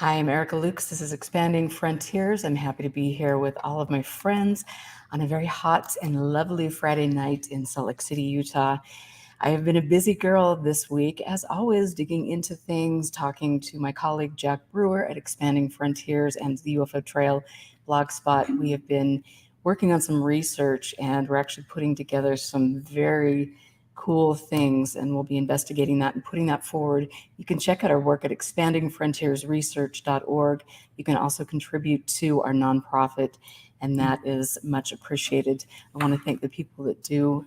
Hi, I'm Erica Lukes. This is Expanding Frontiers. I'm happy to be here with all of my friends on a very hot and lovely Friday night in Salt Lake City, Utah. I have been a busy girl this week, as always, digging into things, talking to my colleague Jack Brewer at Expanding Frontiers and the UFO Trail blogspot. We have been working on some research, and we're actually putting together some very cool things, and we'll be investigating that and putting that forward. You can check out our work at expandingfrontiersresearch.org. You can also contribute to our nonprofit, and that is much appreciated. I want to thank the people that do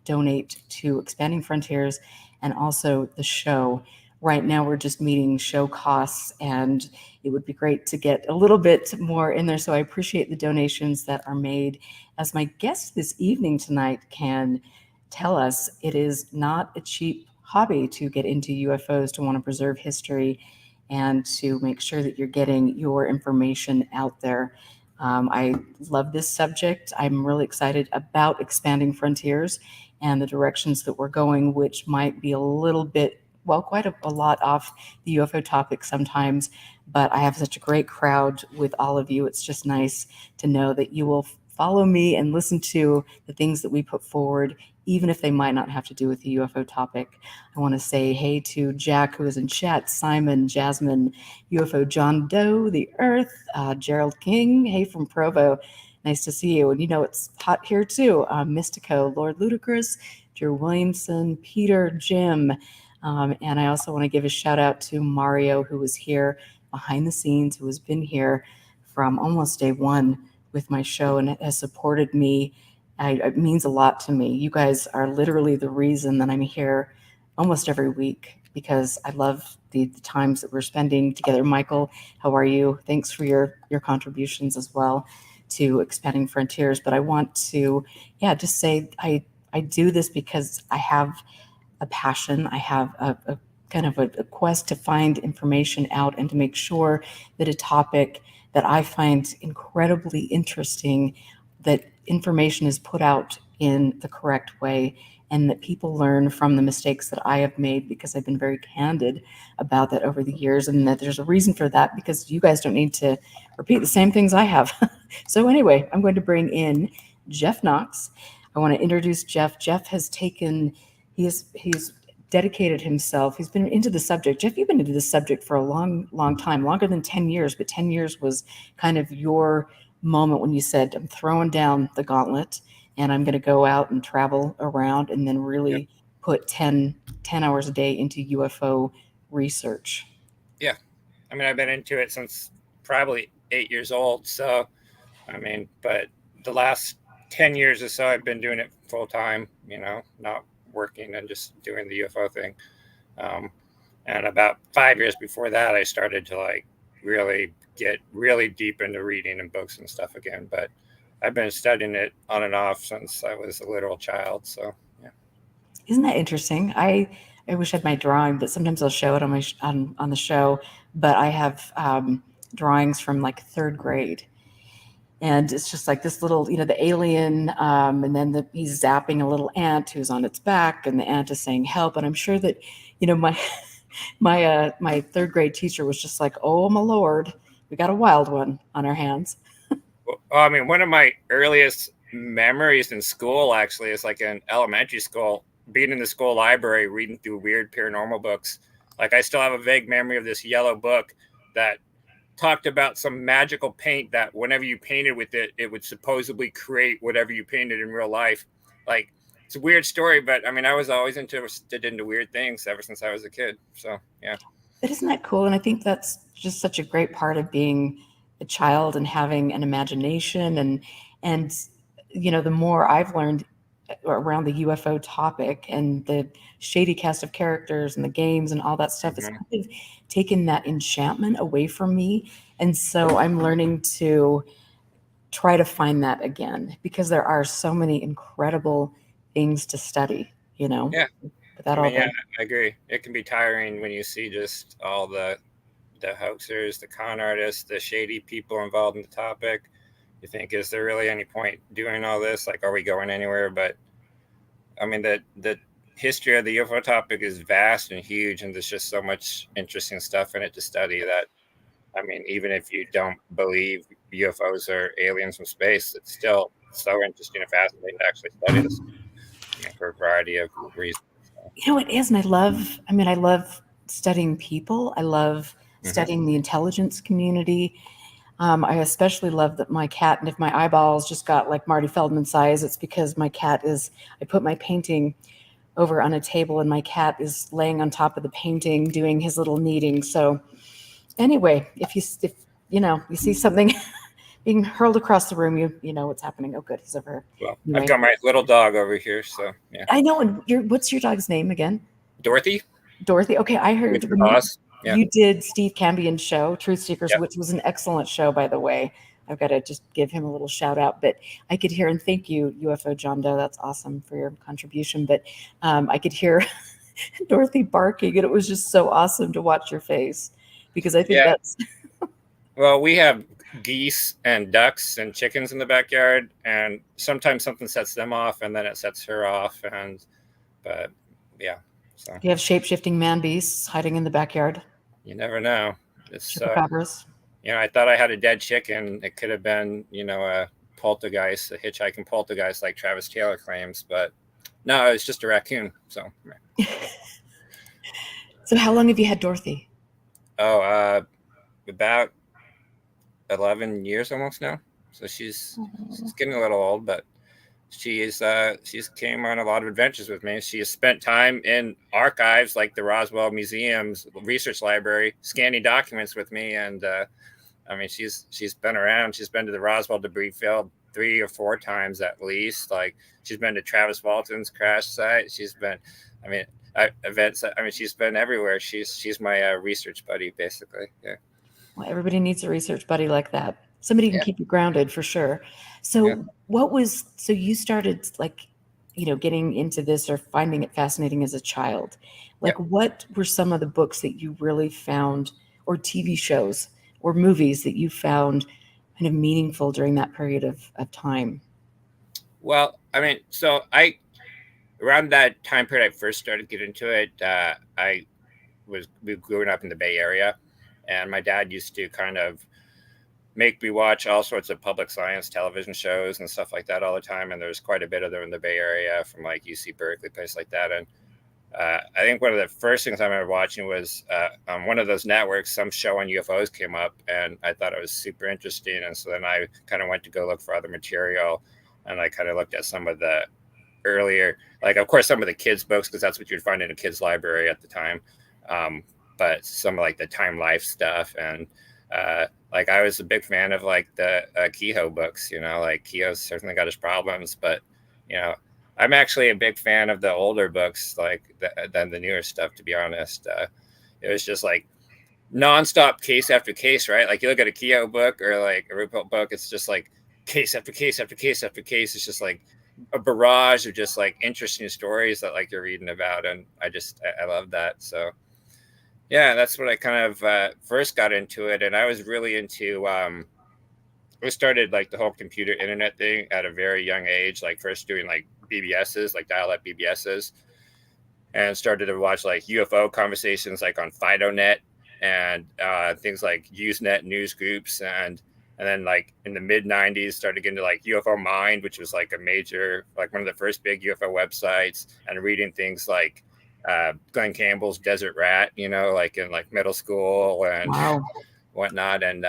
donate to Expanding Frontiers and also the show. Right now, we're just meeting show costs, and it would be great to get a little bit more in there. So I appreciate the donations that are made. As my guest this evening tonight can tell us, it is not a cheap hobby to get into UFOs, to want to preserve history, and to make sure that you're getting your information out there. I love this subject. I'm really excited about Expanding Frontiers and the directions that we're going, which might be a little bit, well, quite a lot off the UFO topic sometimes. But I have such a great crowd with all of you. It's just nice to know that you will follow me and listen to the things that we put forward, even if they might not have to do with the UFO topic. I want to say hey to Jack, who is in chat, Simon, Jasmine, UFO John Doe, The Earth, Gerald King, hey from Provo. Nice to see you. And you know, it's hot here too. Mystico, Lord Ludacris, Drew Williamson, Peter, Jim. And I also want to give a shout out to Mario, who was here behind the scenes, who has been here from almost day one with my show and has supported me. It means a lot to me. You guys are literally the reason that I'm here almost every week, because I love the times that we're spending together. Michael, how are you? Thanks for your contributions as well to Expanding Frontiers. But I want to, just say I do this because I have a passion. I have a kind of a quest to find information out and to make sure that a topic that I find incredibly interesting, that information is put out in the correct way, and that people learn from the mistakes that I have made, because I've been very candid about that over the years, and that there's a reason for that, because you guys don't need to repeat the same things I have. So anyway, I'm going to bring in Jeff Knox. I want to introduce Jeff. Jeff has taken, he's dedicated himself. He's been into the subject. Jeff, you've been into this subject for a long time, longer than 10 years, but 10 years was kind of your moment when you said, I'm throwing down the gauntlet and I'm going to go out and travel around and then really put 10 hours a day into UFO research. Yeah. I mean, I've been into it since probably 8 years old. So, I mean, but the last 10 years or so, I've been doing it full time, not working and just doing the UFO thing. Um, and about 5 years before that, I started to really get really deep into reading and books and stuff again. But I've been studying it on and off since I was a literal child. So, yeah. Isn't that interesting? I wish I had my drawing, but sometimes I'll show it on my on the show. But I have drawings from like third grade, and it's just like this little, the alien, and then he's zapping a little ant who's on its back, and the ant is saying help. And I'm sure that, my my third grade teacher was just like, oh my lord, we got a wild one on our hands. Well, I mean, one of my earliest memories in school actually is like in elementary school, being in the school library reading through weird paranormal books. Like I still have a vague memory of this yellow book that talked about some magical paint that whenever you painted with it, it would supposedly create whatever you painted in real life. Like it's a weird story, but I mean, I was always interested into weird things ever since I was a kid. So yeah. But isn't that cool? And I think that's just such a great part of being a child and having an imagination. And the more I've learned around the UFO topic and the shady cast of characters and the games and all that stuff, it's Mhm. kind of taken that enchantment away from me. And so I'm learning to try to find that again, because there are so many incredible things to study, Yeah. with that I all mean, yeah, done. I agree. It can be tiring when you see just all the hoaxers, the con artists, the shady people involved in the topic. You think, is there really any point doing all this? Like, are we going anywhere? But I mean, the history of the UFO topic is vast and huge, and there's just so much interesting stuff in it to study that I mean, even if you don't believe UFOs or aliens from space, it's still so interesting and fascinating to actually study this. I mean, for a variety of reasons. So. You know, it is. And I love studying people. I love Mm-hmm. studying the intelligence community. I especially love that my cat, and if my eyeballs just got like Marty Feldman size, it's because my cat is, I put my painting over on a table and my cat is laying on top of the painting doing his little kneading. So anyway, if you know, you see something being hurled across the room, you know what's happening. Oh, good, he's over here. Well, I've Anyway, got my little dog over here, so yeah. I know. And what's your dog's name again? Dorothy, Dorothy. Okay, I heard Richard when Haas. Yeah. you did Steve Cambion's show, Truth Seekers, Yep. which was an excellent show, by the way. I've got to just give him a little shout out. But I could hear, and thank you, UFO John Doe. That's awesome for your contribution. But I could hear Dorothy barking, and it was just so awesome to watch your face because I think Yeah. that's. Well, we have geese and ducks and chickens in the backyard, and sometimes something sets them off, and then it sets her off. But yeah, so You have shape shifting man beasts hiding in the backyard, you never know. It's chupacabras. you know, I thought I had a dead chicken. It could have been, you know, a poltergeist, a hitchhiking poltergeist, like Travis Taylor claims, but no, it's just a raccoon. So, So, how long have you had Dorothy? about 11 years almost now. So she's getting a little old, but she's came on a lot of adventures with me. She has spent time in archives like the Roswell Museum's research library, scanning documents with me, and I mean, she's been around. She's been to the Roswell debris field 3 or 4 times at least. Like she's been to Travis Walton's crash site. She's been, I mean, events. I mean, she's been everywhere. She's my research buddy, basically. Yeah. Well, everybody needs a research buddy like that. Somebody can keep you grounded for sure. So, so you started like, you know, getting into this or finding it fascinating as a child. Like, what were some of the books that you really found, or TV shows or movies that you found kind of meaningful during that period of time? Well, I mean, so I around that time period I first started getting into it. We growing up in the Bay Area, and my dad used to kind of make me watch all sorts of public science television shows and stuff like that all the time. And there's quite a bit of them in the Bay Area from like UC Berkeley, places like that. And I think one of the first things I remember watching was on one of those networks, some show on UFOs came up, and I thought it was super interesting. And so then I kind of went to go look for other material, and I kind of looked at some of the earlier, like of course some of the kids books, because that's what you'd find in a kids library at the time. But some of like the Time Life stuff, and like I was a big fan of like the Kehoe books. You know, like Kehoe's certainly got his problems, but you know, I'm actually a big fan of the older books, like than the newer stuff. To be honest, it was just like nonstop case after case, right? Like you look at a Kehoe book or like a Ruppelt book, it's just like case after case after case after case. It's just like a barrage of just like interesting stories that like you're reading about, and I love that. So yeah, that's what I kind of first got into it, and I was really into. I started like the whole computer internet thing at a very young age, like first doing like BBSs, like dial-up BBSs, and started to watch like UFO conversations like on FidoNet and things like Usenet news groups, and then like in the mid 90s started getting to like UFO Mind, which was like a major, like one of the first big UFO websites, and reading things like Glenn Campbell's Desert Rat, you know, like in like middle school and whatnot. And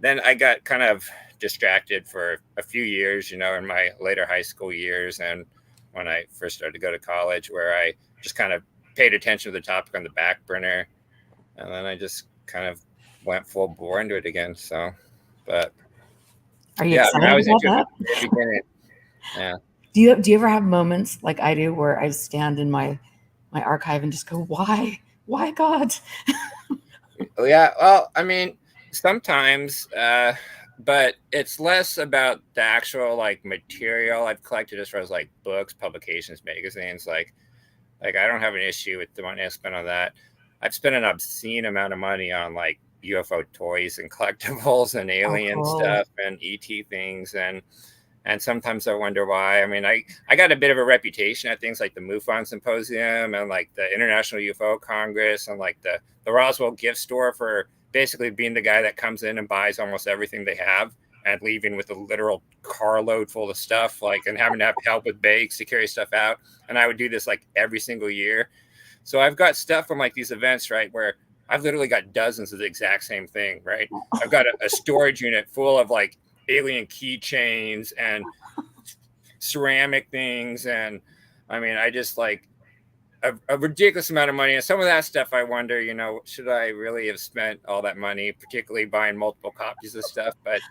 then I got kind of distracted for a few years, you know, in my later high school years, and when I first started to go to college, where I just kind of paid attention to the topic on the back burner, and then I just kind of went full bore into it again. So, but Are you yeah, I mean, I excited was about into it that? from the very beginning. Yeah. Do you ever have moments like I do where I stand in my archive and just go, why God? Yeah, well, I mean, sometimes, but it's less about the actual like material I've collected as far as like books, publications, magazines. Like I don't have an issue with the money I spent on that. I've spent an obscene amount of money on like UFO toys and collectibles and Oh, alien cool. stuff and ET things, and And sometimes I wonder why. I mean, I got a bit of a reputation at things like the MUFON Symposium and like the International UFO Congress and like the Roswell gift store for basically being the guy that comes in and buys almost everything they have and leaving with a literal carload full of stuff, like, and having to have help with bags to carry stuff out. And I would do this like every single year. So I've got stuff from like these events, right, where I've literally got dozens of the exact same thing, right? I've got a storage unit full of like alien keychains and ceramic things. And I mean, I just like a ridiculous amount of money. And some of that stuff, I wonder, you know, should I really have spent all that money, particularly buying multiple copies of stuff? But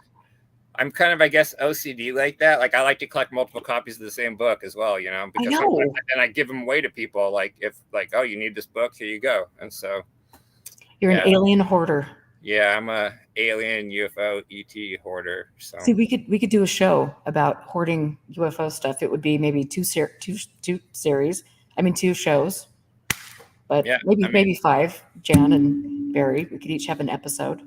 I'm kind of, I guess, OCD like that. Like I like to collect multiple copies of the same book as well, you know, I because know. sometimes then I give them away to people. Like if like, oh, you need this book, here you go. And so You're yeah, an alien hoarder. yeah, I'm a alien UFO ET hoarder. So See, we could do a show about hoarding UFO stuff. It would be maybe two series. I mean, two shows, but yeah, maybe I mean, maybe five. Jan and Barry, we could each have an episode.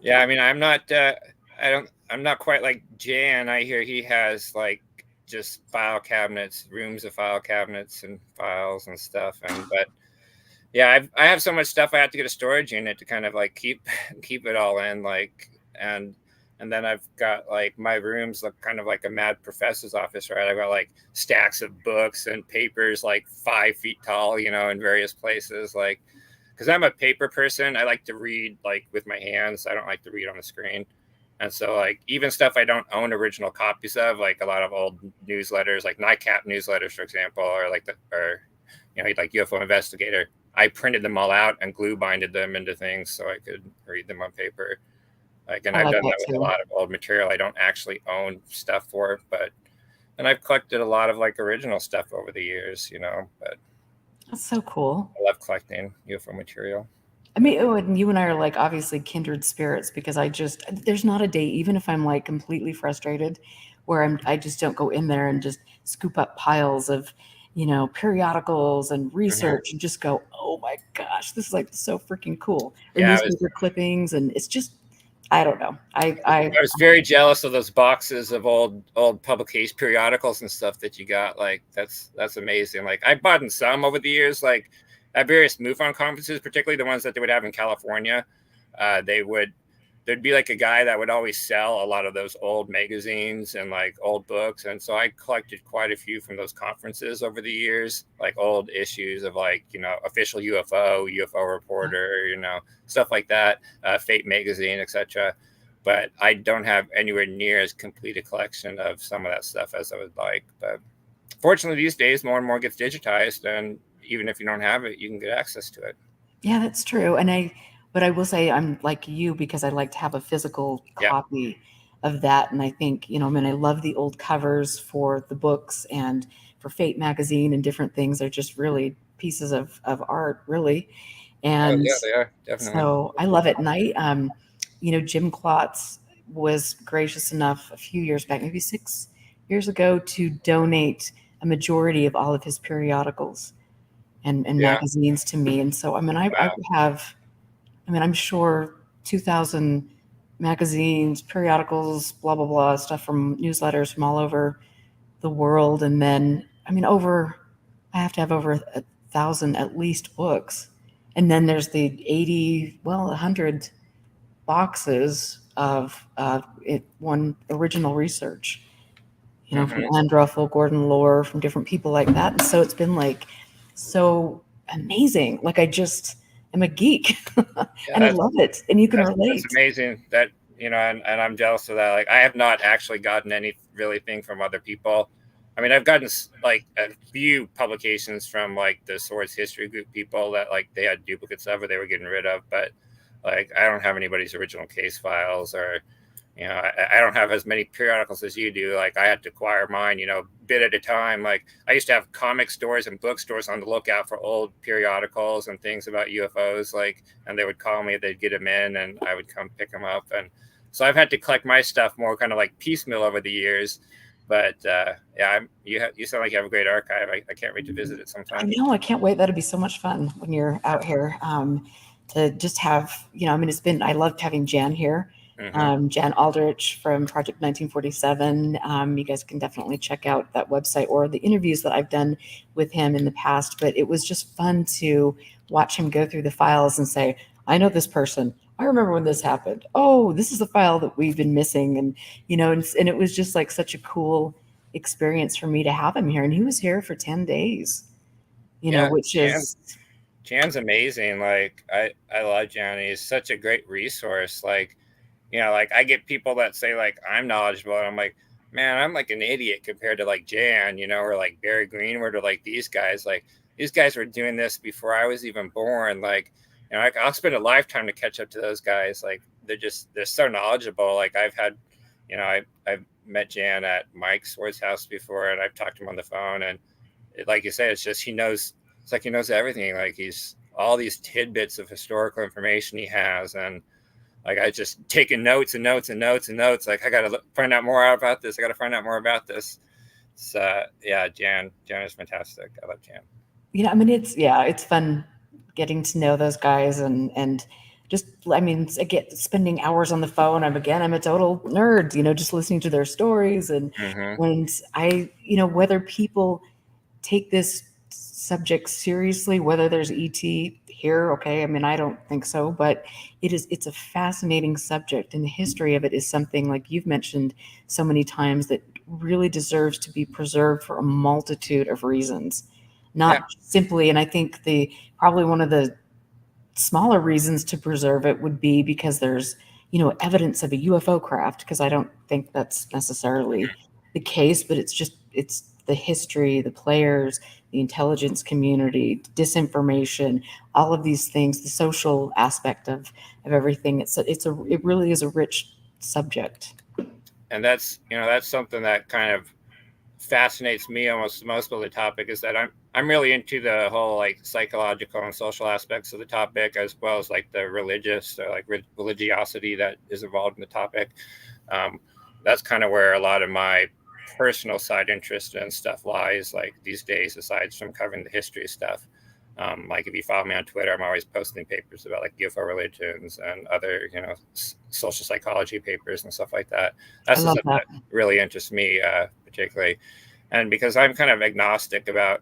yeah, I mean, I'm not, I'm not quite like Jan. I hear he has like just file cabinets, rooms of file cabinets and files and stuff. And, but yeah, I have so much stuff I have to get a storage unit to kind of like keep it all in, like, and then I've got like my rooms look kind of like a mad professor's office, right? I've got like stacks of books and papers like 5 feet tall, you know, in various places, like because I'm a paper person. I like to read like with my hands. I don't like to read on the screen. And so like even stuff I don't own original copies of, like a lot of old newsletters, like NICAP newsletters, for example, or like you know, like UFO Investigator. I printed them all out and glue binded them into things so I could read them on paper. Like, and I I've like done that that with a too. lot of old material I don't actually own stuff for, but and I've collected a lot of like original stuff over the years, you know. But That's so cool. I love collecting UFO material. I mean, oh, and you and I are like obviously kindred spirits because there's not a day, even if I'm like completely frustrated, where I just don't go in there and just scoop up piles of, periodicals and Mhm. research and just go, oh my gosh, this is like so freaking cool. Or Yeah, newspaper clippings, and it's just, I don't know. I was very jealous of those boxes of old publication periodicals and stuff that you got. Like that's amazing. Like I bought in some over the years, like at various MUFON conferences, particularly the ones that they would have in California. They would there'd be like a guy that would always sell a lot of those old magazines and like old books. And so I collected quite a few from those conferences over the years, like old issues of like, you know, official UFO reporter, you know, stuff like that, Fate magazine, etc. But I don't have anywhere near as complete a collection of some of that stuff as I would like. But fortunately, these days, more and more gets digitized. And even if you don't have it, you can get access to it. Yeah, that's true. But I will say I'm like you because I like to have a physical Yeah. copy of that. And I think, I mean, I love the old covers for the books and for Fate magazine and different things. They're just really pieces of art, really. Oh, And yeah, they are. Definitely. so I love it. And Jim Klotz was gracious enough a few years back, maybe 6 years ago, to donate a majority of all of his periodicals and Yeah. magazines to me. And so, I mean, I Wow. have, I'm sure 2,000 magazines, periodicals, blah, blah, blah, stuff from newsletters from all over the world. And then, I have to have over 1,000 at least books. And then there's the 80, well, 100 boxes of one original research, from Hmm. Andruffle, Gordon Lore, from different people like that. And so it's been like so amazing. Like I just am a geek Yeah, and I love it. And you can that's relate. amazing. That you know, and I'm jealous of that. Like, I have not actually gotten any really thing from other people. I mean, I've gotten like a few publications from like the Swords History Group people that like they had duplicates of or they were getting rid of, but like I don't have anybody's original case files or you know, I don't have as many periodicals as you do. Like I had to acquire mine, you know, bit at a time. Like I used to have comic stores and bookstores on the lookout for old periodicals and things about UFOs. Like, and they would call me, they'd get them in, and I would come pick them up. And so I've had to collect my stuff more kind of like piecemeal over the years. But yeah, you sound like you have a great archive. I can't wait to visit it I sometime. know. I can't wait. That'll be so much fun when you're out here to just have, I mean, I loved having Jan here. Jan Aldrich from Project 1947. You guys can definitely check out that website or the interviews that I've done with him in the past. But it was just fun to watch him go through the files and say, I know this person. I remember when this happened. Oh, this is the file that we've been missing. And, and it was just like such a cool experience for me to have him here. And he was here for 10 days, Yeah, which is. Jan's amazing. Like I love Jan. He's such a great resource. Like, like I get people that say like I'm knowledgeable, and I'm like, man, I'm like an idiot compared to like Jan, or like Barry Greenwood, or like these guys. Like these guys were doing this before I was even born. Like, I'll spend a lifetime to catch up to those guys. Like they're so knowledgeable. Like I've had, I've met Jan at Mike Sword's house before, and I've talked to him on the phone, and like you said, it's just he knows. It's like he knows everything. Like he's all these tidbits of historical information he has, and like I just taking notes and notes and notes and notes. Like I got to find out more about this. I got to find out more about this. So yeah, Jan is fantastic. I love Jan. It's fun getting to know those guys and just, again, spending hours on the phone. I'm a total nerd, just listening to their stories and whether people take this subject seriously, whether there's ET here. Okay. I don't think so, but it's a fascinating subject, and the history of it is something like you've mentioned so many times that really deserves to be preserved for a multitude of reasons, not simply. And I think probably one of the smaller reasons to preserve it would be because there's, evidence of a UFO craft, because I don't think that's necessarily the case, but it's the history, the players, the intelligence community, disinformation, all of these things, the social aspect of everything. It really is a rich subject. And that's something that kind of fascinates me almost most of the topic, is that I'm really into the whole like psychological and social aspects of the topic, as well as like the religious or like religiosity that is involved in the topic. That's kind of where a lot of my personal side interest and stuff lies, like these days, aside from covering the history stuff. Like if you follow me on Twitter, I'm always posting papers about like UFO religions and other, social psychology papers and stuff like that. That's the stuff that really interests me, particularly. And because I'm kind of agnostic about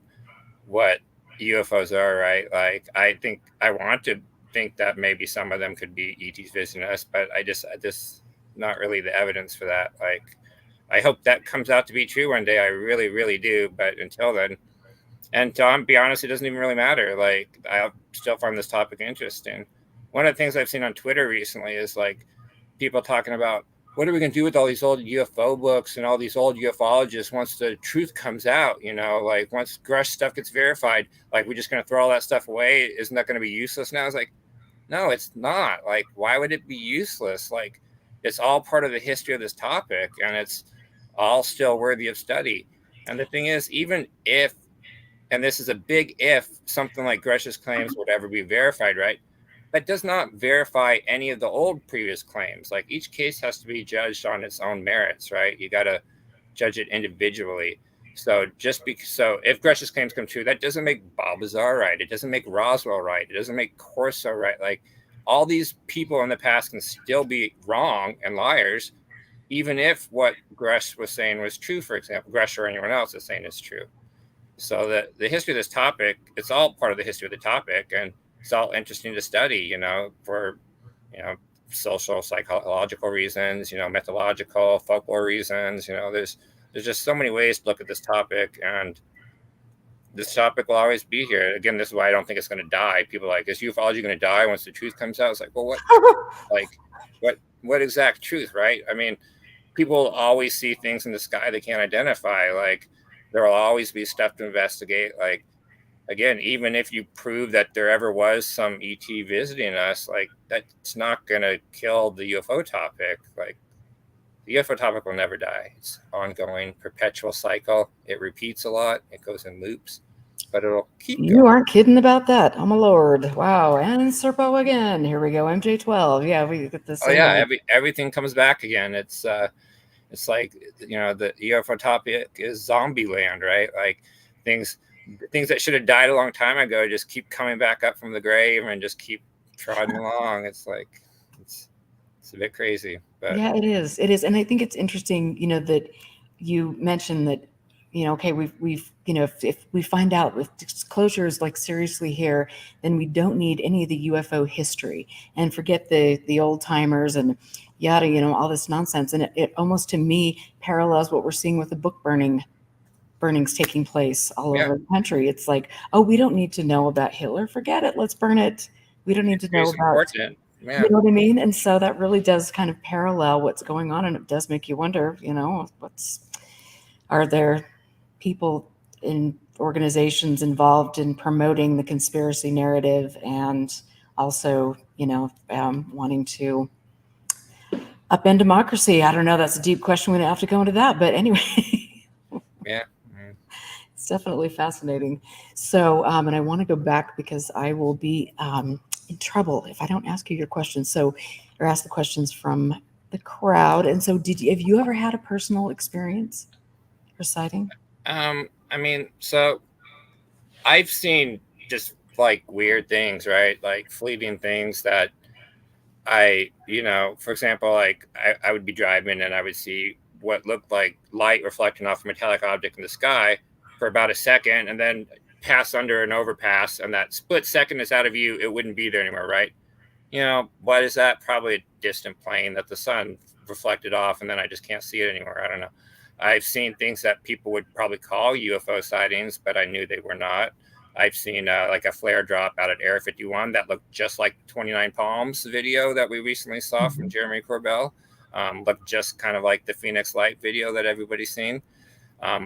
what UFOs are, right? Like I want to think that maybe some of them could be ETs visiting us, but I just not really the evidence for that. Like I hope that comes out to be true one day. I really, really do. But until then, and to be honest, it doesn't even really matter. Like I still find this topic interesting. One of the things I've seen on Twitter recently is like people talking about, what are we going to do with all these old UFO books and all these old ufologists once the truth comes out? Like once Grush stuff gets verified, like we're just going to throw all that stuff away. Isn't that going to be useless now? It's like, no, it's not. Like, why would it be useless? Like, it's all part of the history of this topic, and it's all still worthy of study. And the thing is, even if, and this is a big if, something like Grush's claims would ever be verified, right? That does not verify any of the old previous claims. Like each case has to be judged on its own merits, right? You got to judge it individually. So if Grush's claims come true, that doesn't make Balbazar right. It doesn't make Roswell right. It doesn't make Corso right. Like all these people in the past can still be wrong and liars, even if what Grush was saying was true. For example, Grush or anyone else is saying is true. So the history of this topic, it's all part of the history of the topic, and it's all interesting to study, for, social, psychological reasons, mythological, folklore reasons. There's just so many ways to look at this topic, and this topic will always be here. Again, this is why I don't think it's going to die. People are like, is ufology going to die once the truth comes out? It's like, well, what exact truth, right? People always see things in the sky they can't identify. Like there will always be stuff to investigate. Like, again, even if you prove that there ever was some ET visiting us, like that's not going to kill the UFO topic. Like the UFO topic will never die. It's ongoing, perpetual cycle. It repeats a lot. It goes in loops, but it'll keep going. You aren't kidding about that. Oh my Lord. Wow. And Serpo again. Here we go. MJ12. Yeah, we get the same. Oh yeah. Everything comes back again. It's like, the UFO topic is Zombieland, right? Like things that should have died a long time ago just keep coming back up from the grave and just keep trotting along. It's like, It's a bit crazy, but Yeah, it is. It is. And I think it's interesting, that you mentioned that, okay, we've, if we find out if disclosure is like seriously here, then we don't need any of the UFO history and forget the old timers and yada, all this nonsense. And it almost to me parallels what we're seeing with the book burnings taking place all yeah, over the country. It's like, oh, we don't need to know about Hitler. Forget it. Let's burn it. We don't need to know it's about, important. you Yeah, know what I mean? And so that really does kind of parallel what's going on. And it does make you wonder, are there people in organizations involved in promoting the conspiracy narrative and also, wanting to upend democracy? I don't know. That's a deep question. We don't have to go into that. But anyway. yeah. Mm. It's definitely fascinating. So, and I want to go back because I will be in trouble if I don't ask you your questions. So, or ask the questions from the crowd. And so, have you ever had a personal experience or sighting? I mean, so I've seen just like weird things, right? Like fleeting things that for example, like I would be driving and I would see what looked like light reflecting off a metallic object in the sky for about a second and then pass under an overpass. And that split second is out of view, it wouldn't be there anymore, right? What is that? Probably a distant plane that the sun reflected off and then I just can't see it anymore. I don't know. I've seen things that people would probably call UFO sightings, but I knew they were not. I've seen like a flare drop out at Area 51 that looked just like 29 Palms video that we recently saw from Mhm. Jeremy Corbell. Looked just kind of like the Phoenix Light video that everybody's seen.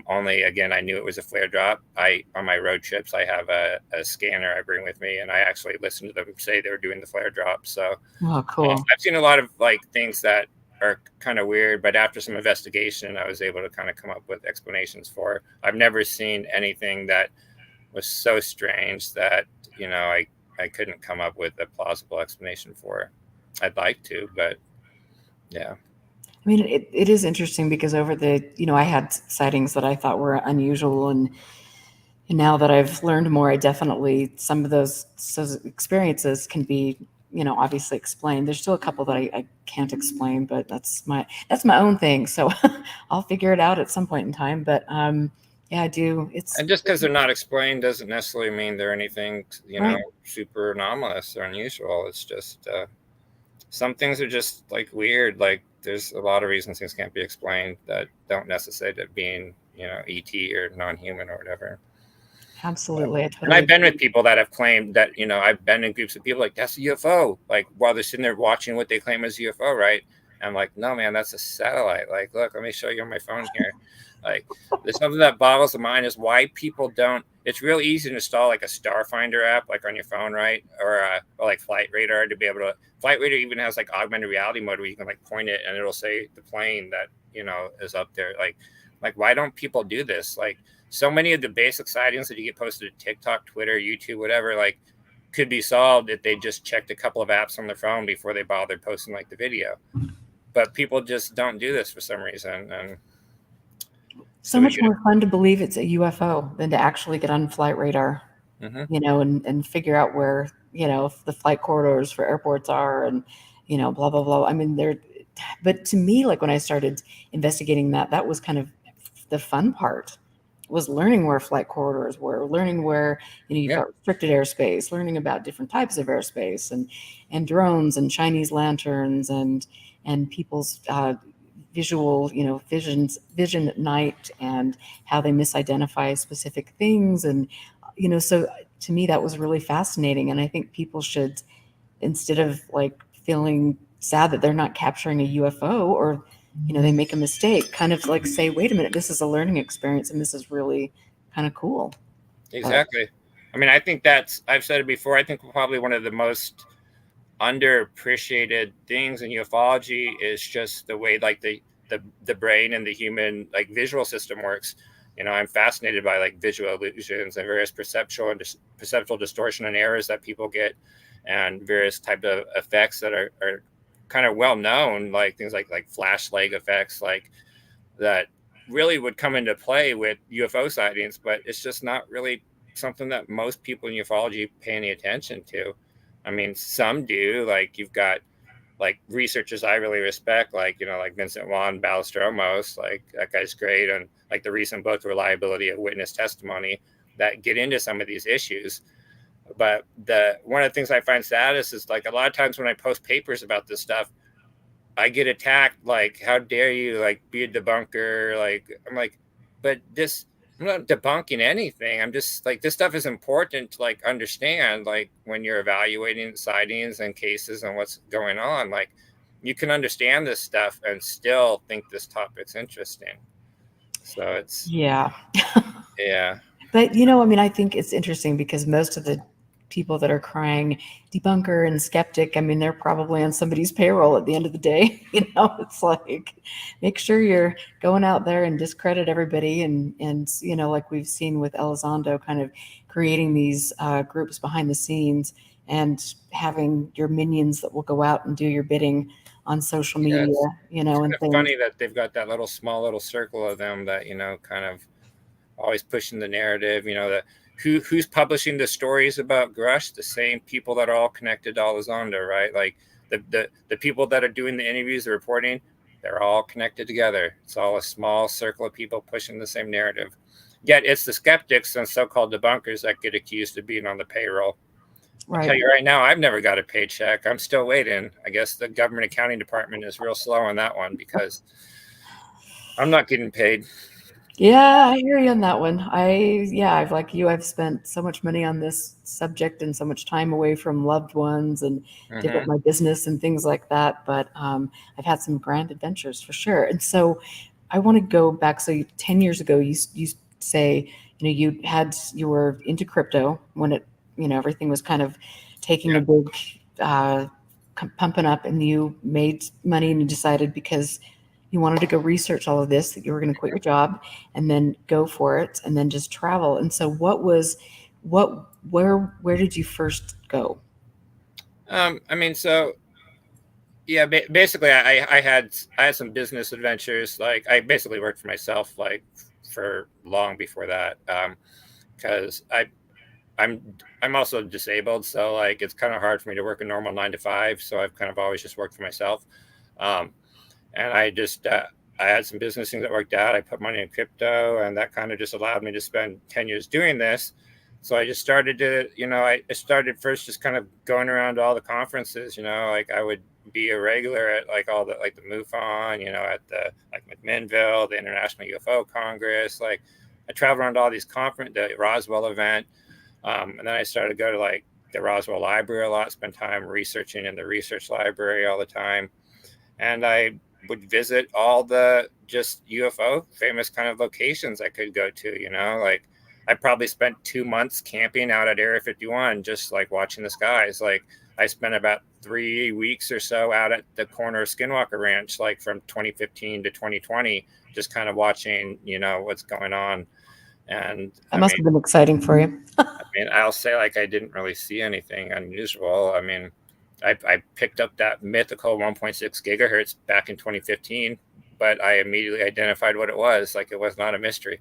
Only again, I knew it was a flare drop. On my road trips, I have a scanner I bring with me, and I actually listen to them say they were doing the flare drop. So Oh, cool. I've seen a lot of like things that are kind of weird, but after some investigation, I was able to kind of come up with explanations for. I've never seen anything that was so strange that I couldn't come up with a plausible explanation for. I'd like to, but yeah, I mean, it is interesting because I had sightings that I thought were unusual, and now that I've learned more, I definitely some of those experiences can be, obviously explained. There's still a couple that I can't explain, but that's my own thing. So I'll figure it out at some point in time. But yeah, I do. and just because they're not explained doesn't necessarily mean they're anything Right. super anomalous or unusual. It's just some things are just like weird. Like there's a lot of reasons things can't be explained that don't necessitate being ET or non-human or whatever. Absolutely. I And totally I've been agree. with people that have claimed that, I've been in groups of people like, that's a UFO. Like, while they're sitting there watching what they claim is UFO, right? And I'm like, no, man, that's a satellite. Like, look, let me show you on my phone here. Like, there's something that boggles the mind is why people don't. It's real easy to install like a Starfinder app, like on your phone, right? Or like Flight Radar to be able to. Flight Radar even has like augmented reality mode where you can like point it and it'll say the plane that, is up there. Like, why don't people do this? Like, so many of the basic sightings that you get posted to TikTok, Twitter, YouTube, whatever, like could be solved if they just checked a couple of apps on their phone before they bothered posting like the video. But people just don't do this for some reason. And So so we much get it. more fun to believe it's a UFO than to actually get on flight radar, Mm-hmm. and figure out where, the flight corridors for airports are and, blah, blah, blah. I mean, but to me, like when I started investigating that was kind of the fun part was learning where flight corridors were, learning where, you've Yeah. got restricted airspace, learning about different types of airspace and drones and Chinese lanterns and people's visual, vision at night and how they misidentify specific things. And, so to me, that was really fascinating. And I think people should, instead of like feeling sad that they're not capturing a UFO or, they make a mistake, kind of like say, wait a minute, this is a learning experience and this is really kind of cool. But Exactly. I mean, I've said it before. I think probably one of the most underappreciated things in ufology is just the way like the brain and the human like visual system works. I'm fascinated by like visual illusions and various perceptual distortion and errors that people get and various type of effects that are kind of well known, like things like flash leg effects, like that really would come into play with UFO sightings, but it's just not really something that most people in ufology pay any attention to. I mean, some do. Like you've got like researchers I really respect, like, like Vincent Juan Ballesteros, like that guy's great. And like the recent book, The Reliability of Witness Testimony, that get into some of these issues. But one of the things I find saddest is like a lot of times when I post papers about this stuff, I get attacked like, how dare you like be a debunker? Like, I'm like, but I'm not debunking anything. I'm just like, this stuff is important to like understand, like when you're evaluating sightings and cases and what's going on, like you can understand this stuff and still think this topic's interesting. So it's, Yeah. yeah. But I mean, I think it's interesting because most of the people that are crying debunker and skeptic, I mean, they're probably on somebody's payroll at the end of the day. It's like make sure you're going out there and discredit everybody, and like we've seen with Elizondo, kind of creating these groups behind the scenes and having your minions that will go out and do your bidding on social media, Yes. and It's kind of things. funny that they've got that small little circle of them that, kind of always pushing the narrative, who's publishing the stories about Grush, the same people that are all connected to Elizondo, right? Like the people that are doing the interviews, the reporting, they're all connected together. It's all a small circle of people pushing the same narrative. Yet it's the skeptics and so-called debunkers that get accused of being on the payroll. I'll tell Right. you right now, I've never got a paycheck. I'm still waiting. I guess the government accounting department is real slow on that one because I'm not getting paid. Yeah, I hear you on that one. I've like you, I've spent so much money on this subject and so much time away from loved ones and give up Mm-hmm. my business and things like that. But I've had some grand adventures for sure. And so I want to go back. So 10 years ago, you say, you were into crypto when everything was kind of taking Yeah. a big pumping up, and you made money and you decided because you wanted to go research all of this, that you were going to quit your job and then go for it and then just travel. And so where did you first go? I mean, so yeah, basically, I had some business adventures. Like, I basically worked for myself, like for long before that, because I'm also disabled, so like it's kind of hard for me to work a normal 9 to 5. So I've kind of always just worked for myself, um, and I had some business things that worked out. I put money in crypto, and that kind of just allowed me to spend 10 years doing this. So I just started to, I started first just kind of going around to all the conferences. Like I would be a regular at like all the like the MUFON, at the like McMinnville, the International UFO Congress. Like I traveled around to all these the Roswell event, and then I started to go to like the Roswell Library a lot, spend time researching in the research library all the time, and I would visit all the just UFO famous kind of locations I could go to. Like I probably spent 2 months camping out at Area 51, just like watching the skies. Like I spent about 3 weeks or so out at the corner of Skinwalker Ranch, like from 2015 to 2020, just kind of watching, what's going on. And That must have been exciting for you. I'll say like I didn't really see anything unusual. I picked up that mythical 1.6 gigahertz back in 2015, but I immediately identified what it was. Like it was not a mystery.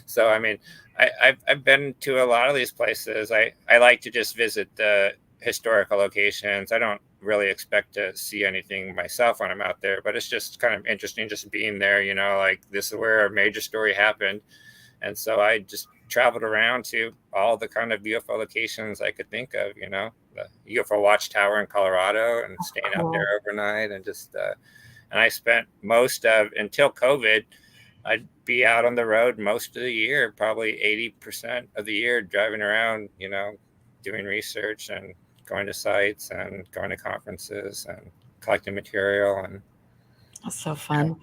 So I've been to a lot of these places. I like to just visit the historical locations. I don't really expect to see anything myself when I'm out there, but it's just kind of interesting just being there. Like this is where a major story happened. And so I just traveled around to all the kind of UFO locations I could think of, the UFO Watchtower in Colorado and staying out there Cool. overnight. And I spent most of, until COVID, I'd be out on the road most of the year, probably 80% of the year driving around, doing research and going to sites and going to conferences and collecting material. And That's so fun.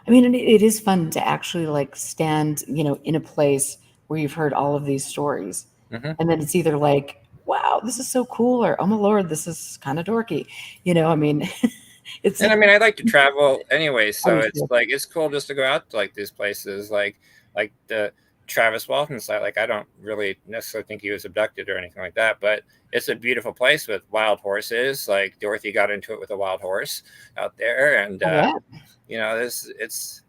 I mean, and it is fun to actually like stand, in a place where you've heard all of these stories. Mhm. And then it's either like, wow, this is so cool, or oh my Lord, this is kind of dorky. I mean, it's And I like to travel anyway, so it's obviously. like it's cool just to go out to like these places, like the Travis Walton site. Like I don't really necessarily think he was abducted or anything like that, but it's a beautiful place with wild horses. Like Dorothy got into it with a wild horse out there, and I bet. this it's.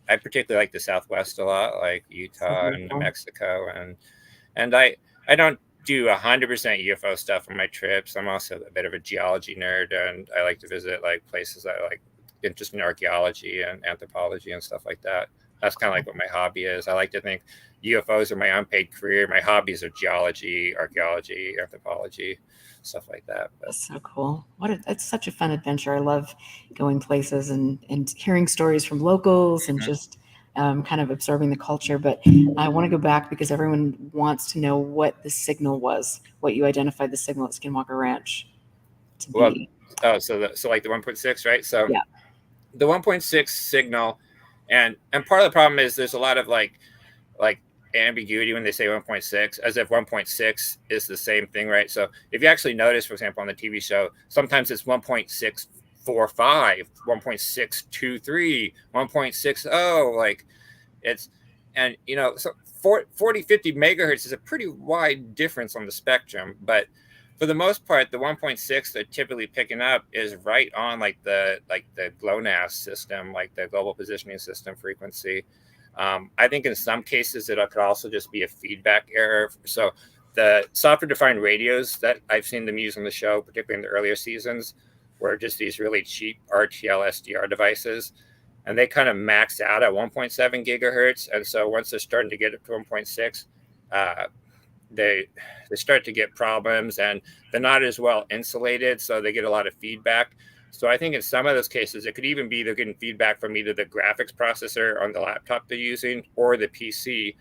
I particularly like the Southwest a lot, like So Utah and New beautiful. Mexico, and I don't do 100% UFO stuff on my trips. I'm also a bit of a geology nerd, and I like to visit like places that I like interest in archaeology and anthropology and stuff like that. That's kind of like what my hobby is. I like to think UFOs are my unpaid career. My hobbies are geology, archaeology, anthropology, stuff like that. But That's so cool. It's such a fun adventure. I love going places and hearing stories from locals and just kind of absorbing the culture. But I want to go back because everyone wants to know what the signal was, what you identified the signal at Skinwalker Ranch to well, be. so like the 1.6, right? So Yeah. the 1.6 signal, and part of the problem is there's a lot of like ambiguity when they say 1.6, as if 1.6 is the same thing, right? So if you actually notice, for example, on the TV show, sometimes it's 1.645, 1.623, 1.60, like it's, and you know, so 40, 50 megahertz is a pretty wide difference on the spectrum, but for the most part, the 1.6 they're typically picking up is right on like the GLONASS system, like the global positioning system frequency. I think in some cases it could also just be a feedback error. So the software-defined radios that I've seen them use on the show, particularly in the earlier seasons, were just these really cheap RTL SDR devices, and they kind of max out at 1.7 gigahertz. And so once they're starting to get up to 1.6, uh, they start to get problems, and they're not as well insulated, so they get a lot of feedback. So I think in some of those cases, it could even be they're getting feedback from either the graphics processor on the laptop they're using or the PC.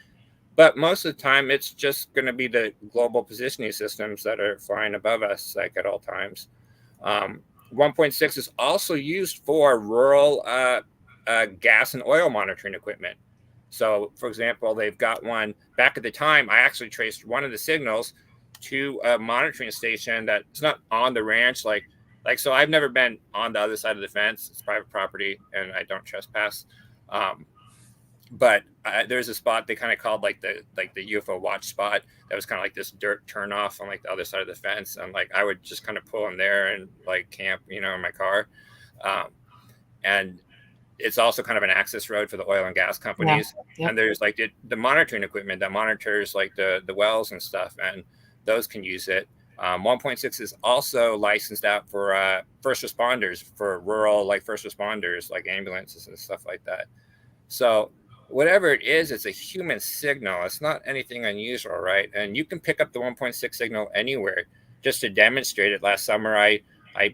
But most of the time, it's just going to be the global positioning systems that are flying above us, like at all times. 1.6 is also used for rural gas and oil monitoring equipment. So, for example, they've got one back at the time. I actually traced one of the signals to a monitoring station that's not on the ranch. So I've never been on the other side of the fence. It's private property, and I don't trespass. But there's a spot they kind of called like the UFO watch spot that was kind of like this dirt turnoff on like the other side of the fence, and like I would just kind of pull in there and like camp, you know, in my car, and it's also kind of an access road for the oil and gas companies. Yeah. And there's like the monitoring equipment that monitors like the wells and stuff, and those can use it. 1.6 is also licensed out for first responders, for rural like first responders, like ambulances and stuff like that. So whatever it is, it's a human signal. It's not anything unusual, right? And you can pick up the 1.6 signal anywhere. Just to demonstrate it, last summer I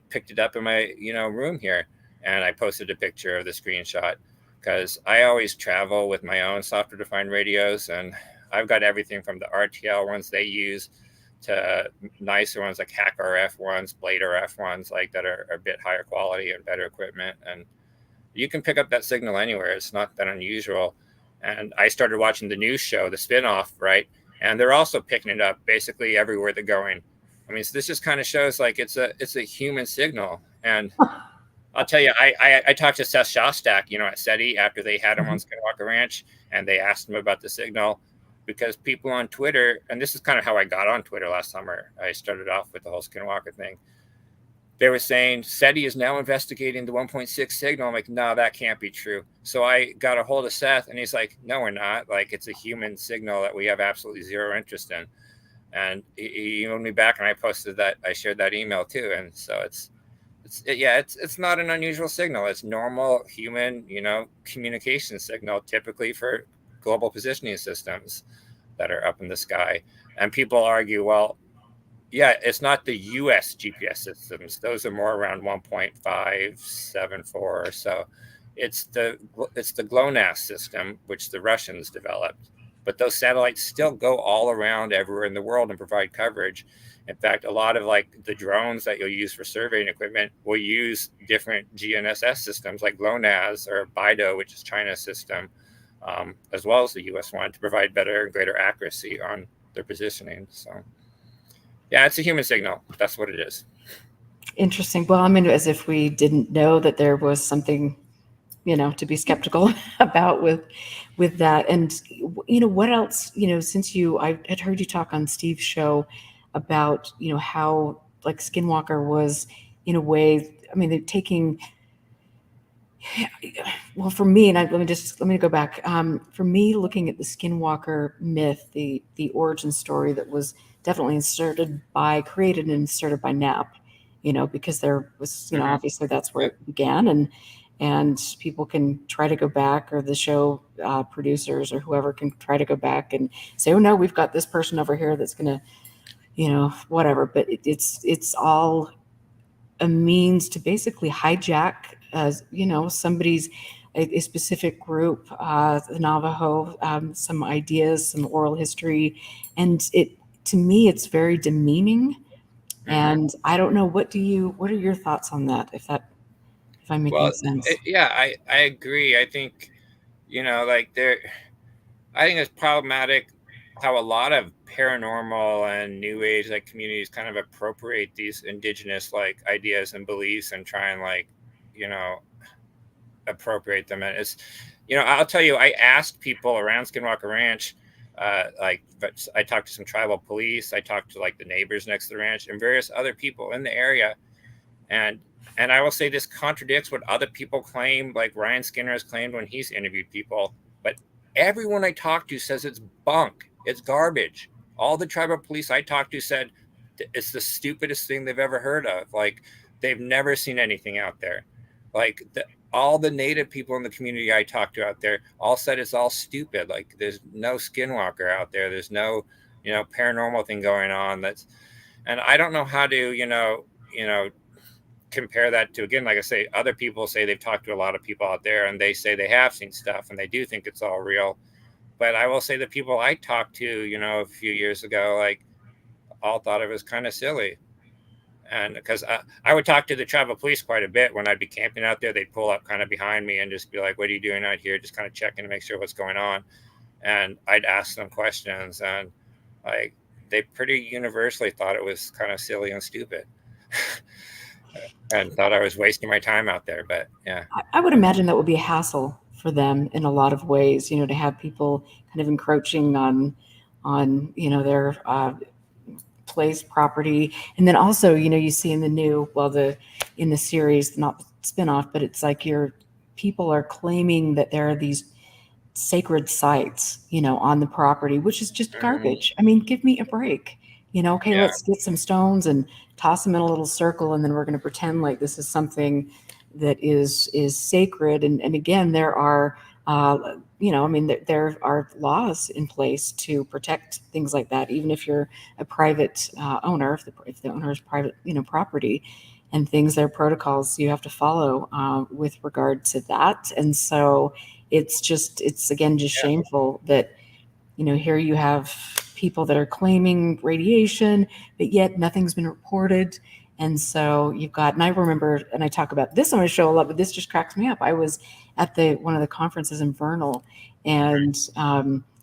picked it up in my room here, and I posted a picture of the screenshot because I always travel with my own software-defined radios, and I've got everything from the RTL ones they use to nicer ones like Hack RF ones, Blade RF ones, like that are a bit higher quality and better equipment. And you can pick up that signal anywhere. It's not that unusual. And I started watching the news show, the spinoff, right? And they're also picking it up basically everywhere they're going. I mean, so this just kind of shows like it's a human signal. And I'll tell you, I talked to Seth Shostak, at SETI after they had him on Skinwalker Ranch, and they asked him about the signal, because people on Twitter, and this is kind of how I got on Twitter last summer. I started off with the whole Skinwalker thing. They were saying SETI is now investigating the 1.6 signal. I'm like, no, that can't be true. So I got a hold of Seth, and he's like, no, we're not. Like, it's a human signal that we have absolutely zero interest in. And he emailed me back, and I posted that. I shared that email too. And so it's not an unusual signal. It's normal human, communication signal, typically for global positioning systems that are up in the sky. And people argue, well, yeah, it's not the U.S. GPS systems. Those are more around 1.574 or so. It's the GLONASS system, which the Russians developed. But those satellites still go all around everywhere in the world and provide coverage. In fact, a lot of like the drones that you'll use for surveying equipment will use different GNSS systems like GLONASS or BIDO, which is China's system, as well as the U.S. one, to provide better and greater accuracy on their positioning. So, yeah, it's a human signal. That's what it is. Interesting. Well, I mean, as if we didn't know that there was something, to be skeptical about with that. And, what else, since I had heard you talk on Steve's show about, how like Skinwalker was in a way, I mean, they're taking, well, for me, and let me go back. For me, looking at the Skinwalker myth, the origin story that was definitely created and inserted by Knapp, because there was, obviously that's where Yeah. it began, and people can try to go back, or the show producers or whoever can try to go back and say, oh no, we've got this person over here that's going to, whatever. But it's all a means to basically hijack, somebody's a specific group, the Navajo, some ideas, some oral history, and to me it's very demeaning. And I don't know, what are your thoughts on that? If I'm making Well, sense. yeah, I agree. I think, like I think it's problematic how a lot of paranormal and new age like communities kind of appropriate these indigenous like ideas and beliefs and try and like, you know, appropriate them. And it's, I'll tell you, I asked people around Skinwalker Ranch, but I talked to some tribal police, I talked to like the neighbors next to the ranch and various other people in the area. And I will say this contradicts what other people claim, like Ryan Skinner has claimed when he's interviewed people. But everyone I talked to says it's bunk, it's garbage. All the tribal police I talked to said it's the stupidest thing they've ever heard of. Like they've never seen anything out there. Like all the native people in the community I talked to out there all said it's all stupid. Like there's no skinwalker out there. There's no, paranormal thing going on. And I don't know how to, compare that to, again, like I say, other people say they've talked to a lot of people out there and they say they have seen stuff and they do think it's all real. But I will say the people I talked to, a few years ago, like all thought it was kind of silly. And because I would talk to the tribal police quite a bit when I'd be camping out there, they'd pull up kind of behind me and just be like, what are you doing out here? Just kind of checking to make sure what's going on. And I'd ask them questions, and like they pretty universally thought it was kind of silly and stupid. And thought I was wasting my time out there. But yeah. I would imagine that would be a hassle for them in a lot of ways, to have people kind of encroaching on their place property. And then also, you see in the in the series, not the spinoff, but it's like people are claiming that there are these sacred sites, on the property, which is just garbage. I mean, give me a break. Okay, Yeah. let's get some stones and toss them in a little circle, and then we're going to pretend like this is something that is sacred. And again, there are, I mean, there are laws in place to protect things like that, even if you're a private owner, if the owner is private, property and things, there are protocols you have to follow with regard to that. And so it's again just Yeah. shameful that here you have people that are claiming radiation, but yet nothing's been reported. And so and I remember, and I talk about this on my show a lot, but this just cracks me up. I was at one of the conferences in Vernal, and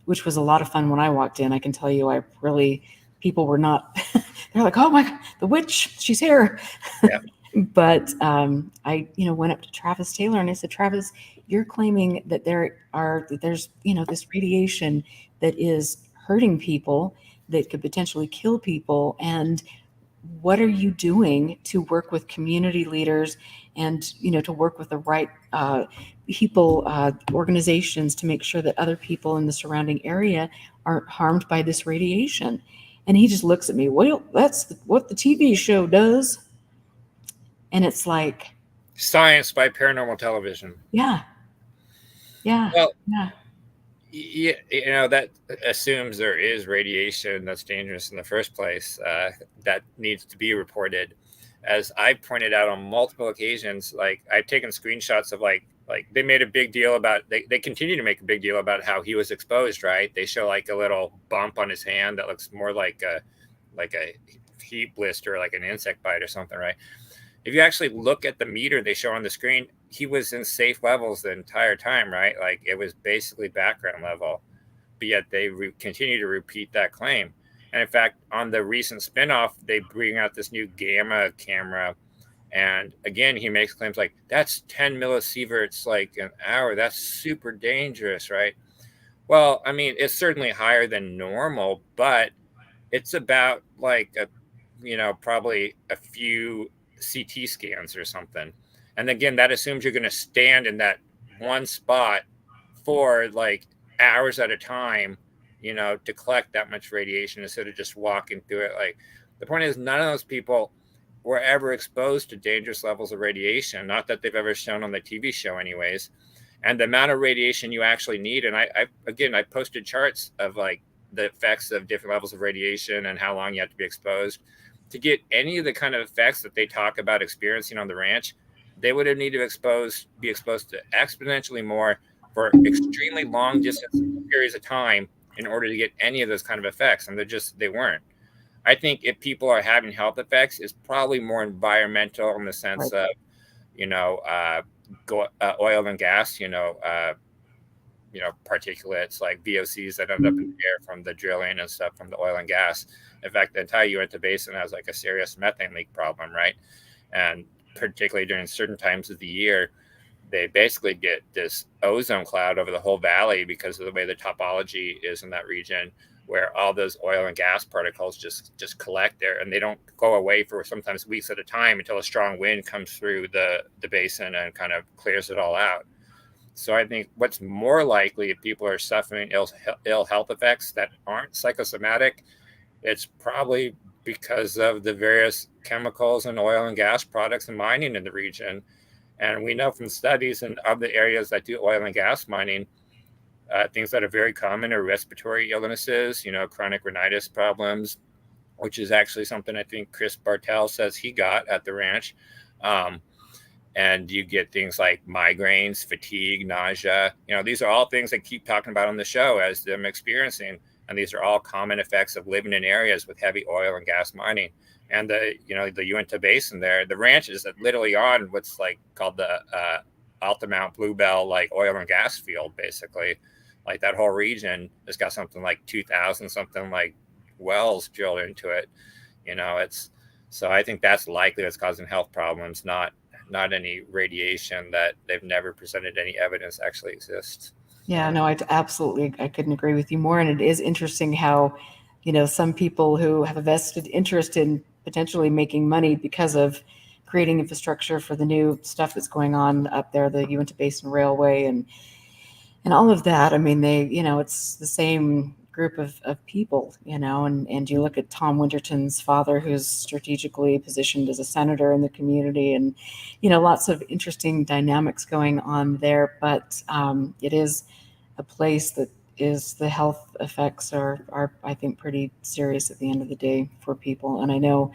which was a lot of fun when I walked in. I can tell you, people were not, they're like, oh my God, the witch, she's here. Yeah. But I, went up to Travis Taylor and I said, Travis, you're claiming that there's, this radiation that is hurting people, that could potentially kill people. And what are you doing to work with community leaders and, to work with the right people, organizations, to make sure that other people in the surrounding area aren't harmed by this radiation? And he just looks at me, well, that's what the TV show does. And it's like, Science by paranormal television. yeah, yeah, Well, yeah. yeah, that assumes there is radiation that's dangerous in the first place. That needs to be reported. As I pointed out on multiple occasions, like I've taken screenshots of like they made a big deal about, they continue to make a big deal about how he was exposed, right? They show like a little bump on his hand that looks more like a heat blister, like an insect bite or something, right? If you actually look at the meter they show on the screen, he was in safe levels the entire time, right? Like it was basically background level, but yet they continue to repeat that claim. And in fact, on the recent spinoff, they bring out this new gamma camera. And again, he makes claims like that's 10 millisieverts like an hour. That's super dangerous, right? Well, I mean, it's certainly higher than normal, but it's about like probably a few CT scans or something. And again, that assumes you're going to stand in that one spot for like hours at a time to collect that much radiation instead of just walking through it. Like, the point is, none of those people were ever exposed to dangerous levels of radiation, not that they've ever shown on the TV show anyways. And the amount of radiation you actually need, and I posted charts of like the effects of different levels of radiation and how long you have to be exposed to get any of the kind of effects that they talk about experiencing on the ranch. They would have needed to be exposed to exponentially more for extremely long distance periods of time in order to get any of those kind of effects, and they weren't. I think if people are having health effects, it's probably more environmental in the sense Right. of, oil and gas, particulates like VOCs that end up in the air from the drilling and stuff from the oil and gas. In fact, the entire Uinta Basin has like a serious methane leak problem, right? And particularly during certain times of the year, they basically get this ozone cloud over the whole valley because of the way the topology is in that region, where all those oil and gas particles just collect there, and they don't go away for sometimes weeks at a time until a strong wind comes through the basin and kind of clears it all out. So I think what's more likely, if people are suffering ill health effects that aren't psychosomatic, it's probably because of the various chemicals and oil and gas products and mining in the region. And we know from studies in other areas that do oil and gas mining, things that are very common are respiratory illnesses, chronic rhinitis problems, which is actually something I think Chris Bartell says he got at the ranch. And you get things like migraines, fatigue, nausea. These are all things I keep talking about on the show as them experiencing. And these are all common effects of living in areas with heavy oil and gas mining. And the Uinta Basin there, the ranch is literally on what's like called the Altamount Bluebell, like oil and gas field, basically. Like that whole region has got something like 2,000 something like wells drilled into it. So I think that's likely what's causing health problems, not any radiation that they've never presented any evidence actually exists. Yeah, no, I couldn't agree with you more. And it is interesting how, some people who have a vested interest in potentially making money because of creating infrastructure for the new stuff that's going on up there, the Uinta Basin Railway and all of that. I mean, it's the same group of people, and you look at Tom Winterton's father, who's strategically positioned as a senator in the community, and, lots of interesting dynamics going on there. But it is a place that the health effects are, I think, pretty serious at the end of the day for people. And I know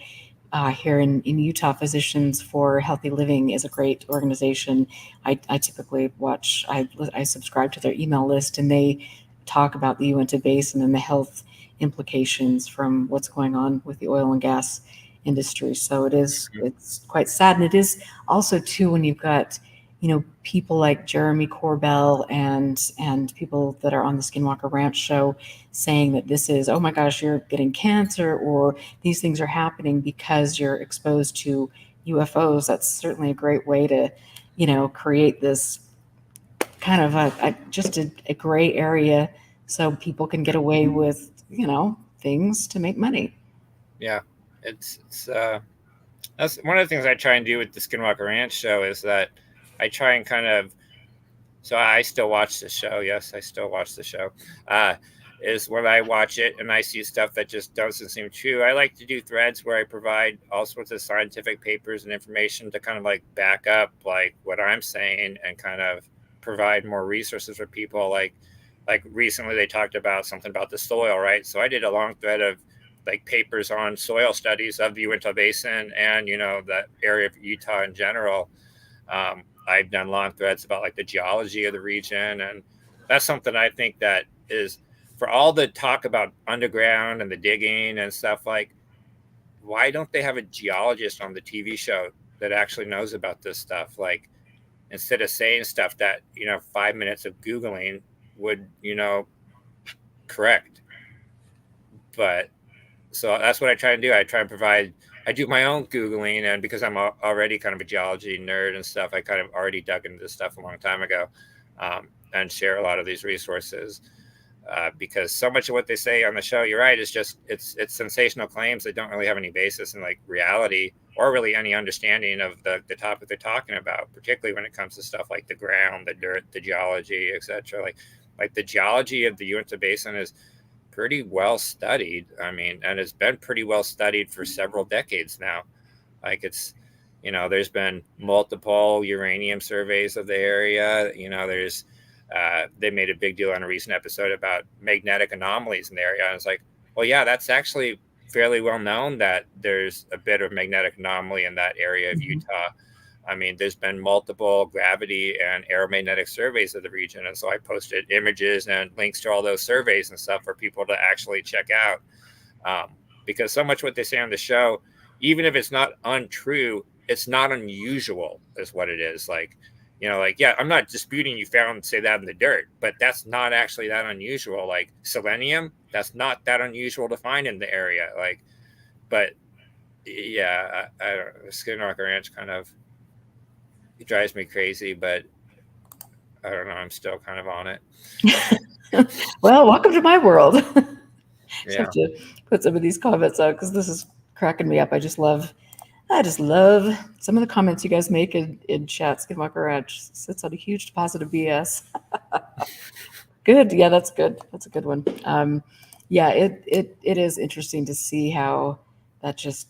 here in Utah, Physicians for Healthy Living is a great organization. I typically I subscribe to their email list, and they talk about the Uinta Basin and the health implications from what's going on with the oil and gas industry. So it's quite sad. And it is also too, when you've got, people like Jeremy Corbell and people that are on the Skinwalker Ranch show saying that this is, oh my gosh, you're getting cancer, or these things are happening because you're exposed to UFOs. That's certainly a great way to, create this kind of a gray area so people can get away with, things to make money. Yeah, it's that's one of the things I try and do with the Skinwalker Ranch show, is that I try and kind of, so I still watch the show. Yes, I still watch the show. Is when I watch it and I see stuff that just doesn't seem true, I like to do threads where I provide all sorts of scientific papers and information to kind of like back up like what I'm saying, and kind of provide more resources for people. Like recently they talked about something about the soil, right? So I did a long thread of like papers on soil studies of the Uinta Basin and that area of Utah in general. I've done long threads about like the geology of the region, and that's something I think that is, for all the talk about underground and the digging and stuff, like, why don't they have a geologist on the TV show that actually knows about this stuff? Like, instead of saying stuff that 5 minutes of Googling would correct. But so that's what I try and do. I try and provide, I do my own Googling, and because I'm already kind of a geology nerd and stuff, I kind of already dug into this stuff a long time ago, and share a lot of these resources. Because so much of what they say on the show, you're right, is just it's sensational claims that don't really have any basis in like reality or really any understanding of the topic they're talking about, particularly when it comes to stuff like the ground, the dirt, the geology, etc. Like the geology of the Uinta Basin is pretty well studied. I mean, and it's been pretty well studied for several decades now. Like it's, there's been multiple uranium surveys of the area. There's, they made a big deal on a recent episode about magnetic anomalies in the area. And it's like, well, yeah, that's actually fairly well known that there's a bit of magnetic anomaly in that area of Utah. I mean, there's been multiple gravity and aeromagnetic surveys of the region. And so I posted images and links to all those surveys and stuff for people to actually check out. Because so much what they say on the show, even if it's not untrue, it's not unusual is what it is. Like, yeah, I'm not disputing you found, say, that in the dirt, but that's not actually that unusual. Like selenium, that's not that unusual to find in the area. Like, but yeah, I don't know. Skinwalker Ranch kind of, it drives me crazy, but I don't know. I'm still kind of on it. Well, welcome to my world. Just Yeah. have to put some of these comments out because this is cracking me up. I just love some of the comments you guys make in chat. Skinwalker Ranch sits on a huge deposit of BS. Good. Yeah, that's good. That's a good one. Yeah, it is interesting to see how that just,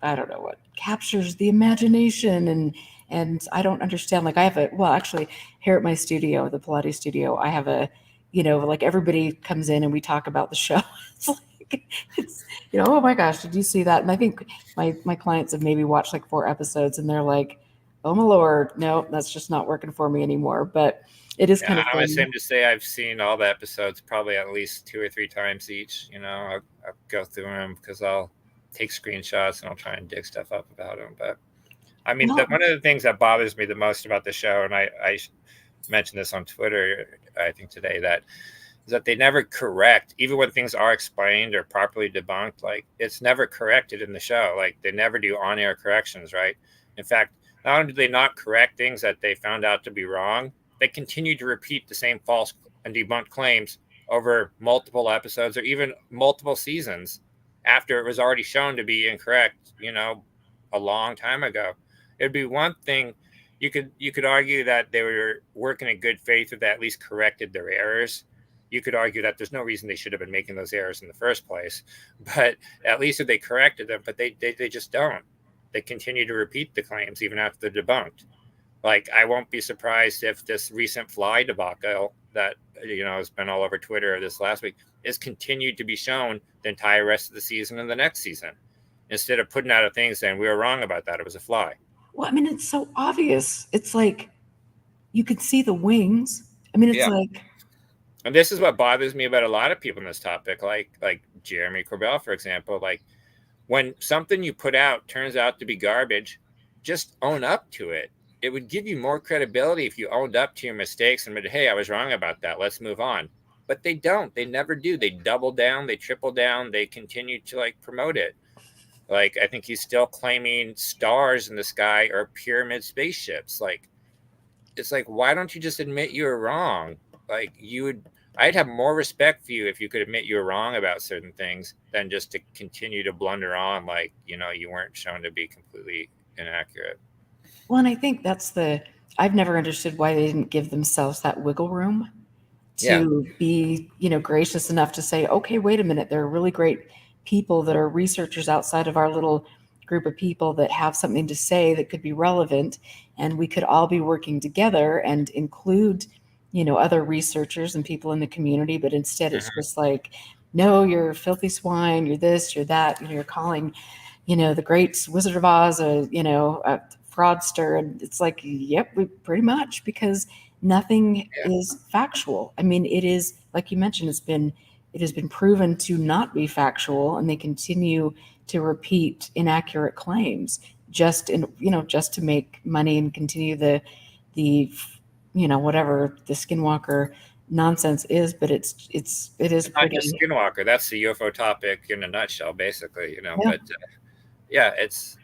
I don't know what, captures the imagination, and I don't understand. Like I have actually here at my studio, the Pilates studio, I have like everybody comes in and we talk about the show. It's like, oh my gosh, did you see that? And I think my clients have maybe watched like 4 episodes and they're like, oh my Lord, no, that's just not working for me anymore. But it is kind of I'm fun. ashamed to say I've seen all the episodes probably at least 2 or 3 times each. I'll go through them because I'll take screenshots and I'll try and dig stuff up about them. But I mean, Well, one of the things that bothers me the most about the show, and I mentioned this on Twitter, I think today, is that they never correct, even when things are explained or properly debunked. Like it's never corrected in the show. Like they never do on-air corrections, right? In fact, not only do they not correct things that they found out to be wrong, they continue to repeat the same false and debunked claims over multiple episodes or even multiple seasons after it was already shown to be incorrect, a long time ago. It'd be one thing, you could argue that they were working in good faith, or they at least corrected their errors. You could argue that there's no reason they should have been making those errors in the first place, but at least if they corrected them, but they just don't. They continue to repeat the claims even after they're debunked. Like I won't be surprised if this recent fly debacle that has been all over Twitter this last week is continued to be shown the entire rest of the season and the next season, instead of putting out a thing saying we were wrong about that, it was a fly. well, I mean, it's so obvious. It's like you could see the wings. I mean, it's Yeah. like, And this is what bothers me about a lot of people in this topic, like Jeremy Corbell, for example. Like when something you put out turns out to be garbage, just own up to it. It would give you more credibility if you owned up to your mistakes and admitted, hey, I was wrong about that. Let's move on. But they don't. They never do. They double down. They triple down. They continue to promote it. Like I think he's still claiming stars in the sky are pyramid spaceships. Like it's like, why don't you just admit you were wrong? Like I'd have more respect for you if you could admit you were wrong about certain things than just to continue to blunder on like, you weren't shown to be completely inaccurate. well, and I think I've never understood why they didn't give themselves that wiggle room Yeah. to be, gracious enough to say, okay, wait a minute, there are really great people that are researchers outside of our little group of people that have something to say that could be relevant, and we could all be working together and include, other researchers and people in the community. But instead, it's just like, no, you're filthy swine, you're this, you're that, you're calling, the great Wizard of Oz, a fraudster. And it's like, yep, we pretty much, because nothing Yeah. is factual. I mean, it is, like you mentioned, it has been proven to not be factual, and they continue to repeat inaccurate claims just to make money and continue the whatever the Skinwalker nonsense is. But it is It's not just pretty, Skinwalker. That's the UFO topic in a nutshell, basically, yeah. but yeah, it's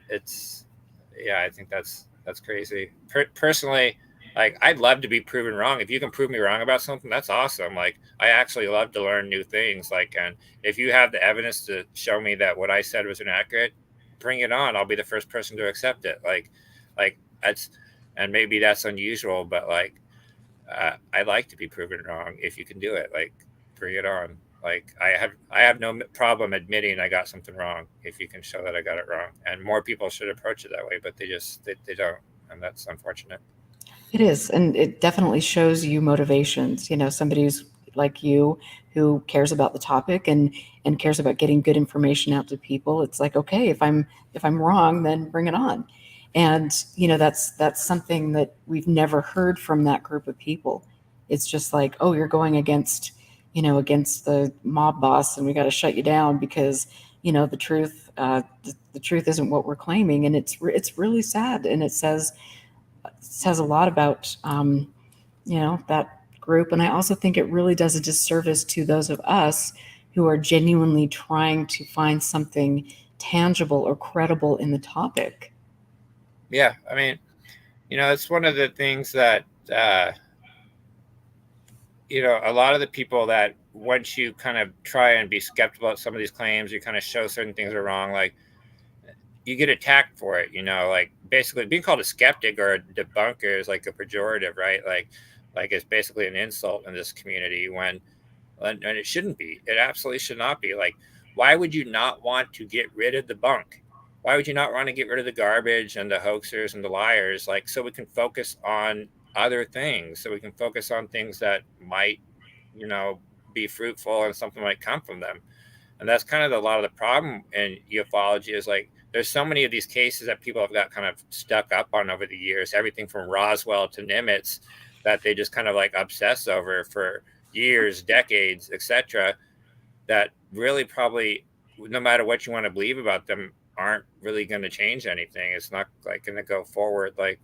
yeah, I think that's crazy. Personally, like I'd love to be proven wrong. If you can prove me wrong about something, that's awesome. Like I actually love to learn new things. Like, and if you have the evidence to show me that what I said was inaccurate, bring it on. I'll be the first person to accept it. Like that's, and maybe that's unusual, but I'd like to be proven wrong if you can do it. Like, bring it on. Like I have no problem admitting I got something wrong if you can show that I got it wrong. And more people should approach it that way, but they don't, and that's unfortunate. It is, and it definitely shows you motivations. Somebody who's like you, who cares about the topic and cares about getting good information out to people. It's like, okay, if I'm wrong, then bring it on. And that's something that we've never heard from that group of people. It's just like, oh, you're going against the mob boss, and we got to shut you down because the truth isn't what we're claiming, and it's really sad, and it says a lot about that group. And I also think it really does a disservice to those of us who are genuinely trying to find something tangible or credible in the topic. Yeah, I mean, it's one of the things that a lot of the people that once you kind of try and be skeptical about some of these claims, you kind of show certain things are wrong, like you get attacked for it, like basically being called a skeptic or a debunker is like a pejorative, right? Like it's basically an insult in this community when and it shouldn't be. It absolutely should not be. Like, why would you not want to get rid of the bunk? Why would you not want to get rid of the garbage and the hoaxers and the liars? Like, so we can focus on other things, so we can focus on things that might, you know, be fruitful and something might come from them. And that's kind of a lot of the problem in ufology is like there's so many of these cases that people have got kind of stuck up on over the years, everything from Roswell to Nimitz, that they just kind of like obsess over for years, decades, etc. That really probably, no matter what you want to believe about them, aren't really going to change anything. It's not like going to go forward. Like,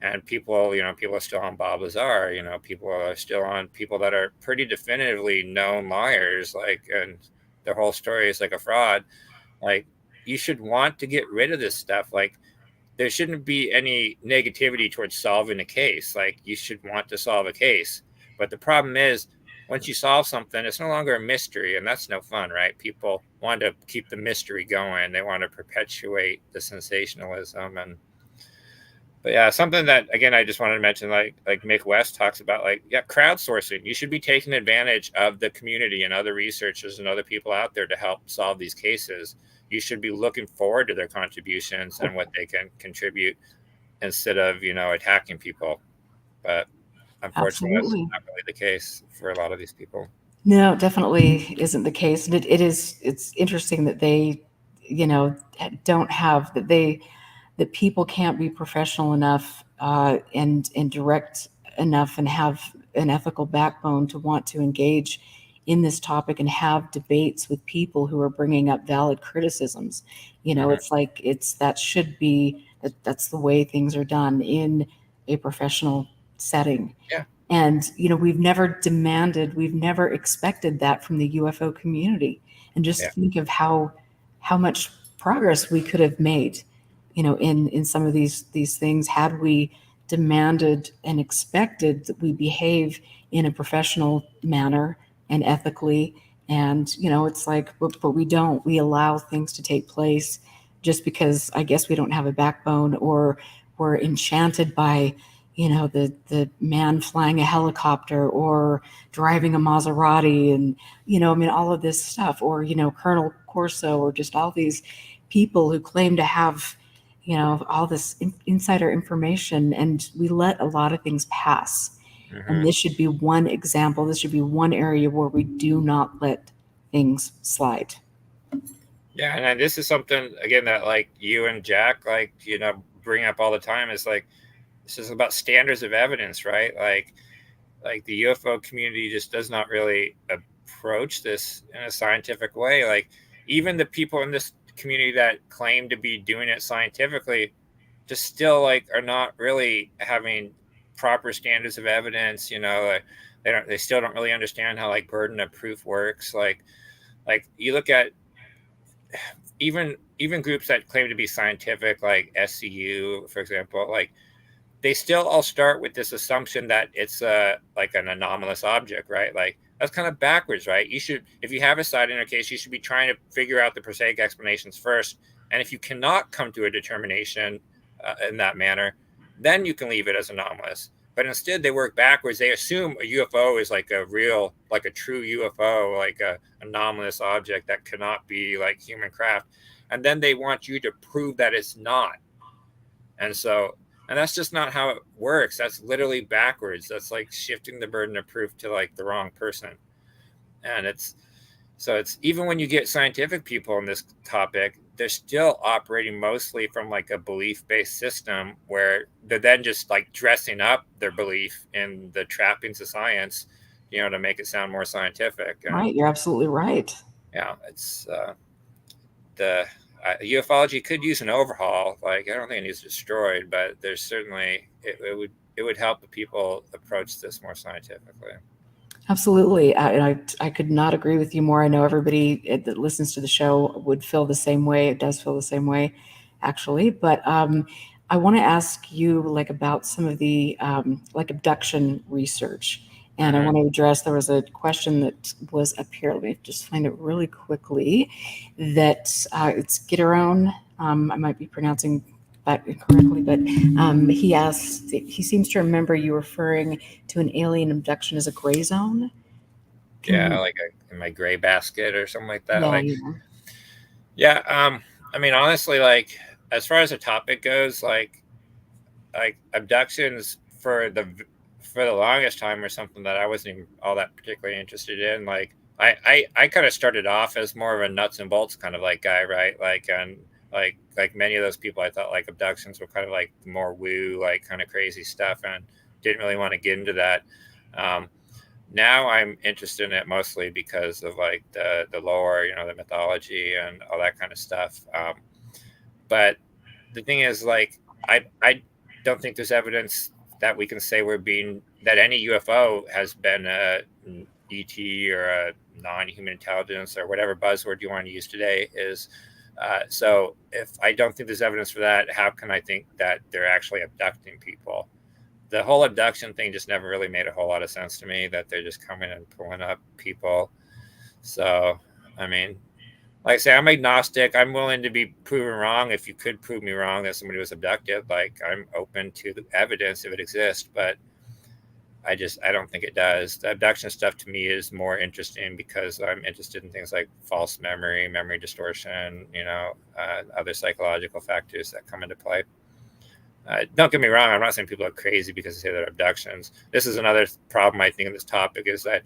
and people, people are still on Bob Lazar. People are still on people that are pretty definitively known liars. Like, and their whole story is like a fraud. Like, you should want to get rid of this stuff. Like, there shouldn't be any negativity towards solving a case. Like, you should want to solve a case. But the problem is, once you solve something, it's no longer a mystery, and that's no fun, right? People want to keep the mystery going. They want to perpetuate the sensationalism. But yeah, something that again I just wanted to mention, like Mick West talks about, like, yeah, crowdsourcing. You should be taking advantage of the community and other researchers and other people out there to help solve these cases. You should be looking forward to their contributions and what they can contribute instead of attacking people. But unfortunately, that's Absolutely. not really the case for a lot of these people. No, definitely isn't the case. And it's interesting that they, don't have that people can't be professional enough and direct enough and have an ethical backbone to want to engage in this topic and have debates with people who are bringing up valid criticisms. Mhm. It's like that should be that's the way things are done in a professional setting. Yeah, And, we've never expected that from the UFO community. And yeah, just think of how much progress we could have made, in some of these things had we demanded and expected that we behave in a professional manner and ethically. And, it's like, but we don't. We allow things to take place just because I guess we don't have a backbone, or we're enchanted by the man flying a helicopter or driving a Maserati, and I mean all of this stuff, or Colonel Corso, or just all these people who claim to have all this insider information, and we let a lot of things pass. And hmm this should be one example. This should be one area where we do not let things slide. yeah. And then this is something again that like you and Jack bring up all the time is like this is about standards of evidence, right? Like the UFO community just does not really approach this in a scientific way. Like even the people in this community that claim to be doing it scientifically just still like are not really having proper standards of evidence. Like, they still don't really understand how like burden of proof works. Like you look at even groups that claim to be scientific, like SCU, for example, like they still all start with this assumption that it's like an anomalous object, right? Like that's kind of backwards, right? You should, if you have a sighting or case, you should be trying to figure out the prosaic explanations first. And if you cannot come to a determination in that manner, then you can leave it as anomalous. but instead they work backwards. They assume a UFO is like a real, like a true UFO, like a anomalous object that cannot be like human craft, and then they want you to prove that it's not. And so, and that's just not how it works. That's literally backwards. That's like shifting the burden of proof to like the wrong person. And it's even when you get scientific people on this topic, they're still operating mostly from like a belief-based system where they're then just like dressing up their belief in the trappings of science, to make it sound more scientific. And Right, you're absolutely right. yeah, it's the ufology could use an overhaul. Like, I don't think it needs destroyed, but there's certainly it would help the people approach this more scientifically. Absolutely. I could not agree with you more. I know everybody that listens to the show would feel the same way. It does feel the same way, actually. But I want to ask you like about some of the like abduction research. And I want to address, there was a question that was up here. Let me just find it really quickly. That it's Gideon. I might be pronouncing that incorrectly, but he asked, he seems to remember you referring to an alien abduction as a gray zone. Yeah, like in my gray basket or something like that. Yeah, Like, yeah. yeah. I mean, honestly, like as far as the topic goes, like abductions for the longest time were something that I wasn't even all that particularly interested in. Like, I kind of started off as more of a nuts and bolts kind of like guy, right? Like, and like many of those people, I thought like abductions were kind of like more woo, like kind of crazy stuff, and didn't really want to get into that. Now I'm interested in it mostly because of like the lore, the mythology and all that kind of stuff. But the thing is, like, I don't think there's evidence that we can say that any UFO has been a ET or a non-human intelligence or whatever buzzword you want to use today is. So if I don't think there's evidence for that, how can I think that they're actually abducting people? The whole abduction thing just never really made a whole lot of sense to me, that they're just coming and pulling up people. So, I mean, like I say, I'm agnostic. I'm willing to be proven wrong. If you could prove me wrong that somebody was abducted, like, I'm open to the evidence if it exists, but I don't think it does. The abduction stuff to me is more interesting because I'm interested in things like false memory distortion, other psychological factors that come into play. Don't get me wrong. I'm not saying people are crazy because they say they're abductions. This is another problem I think in this topic, is that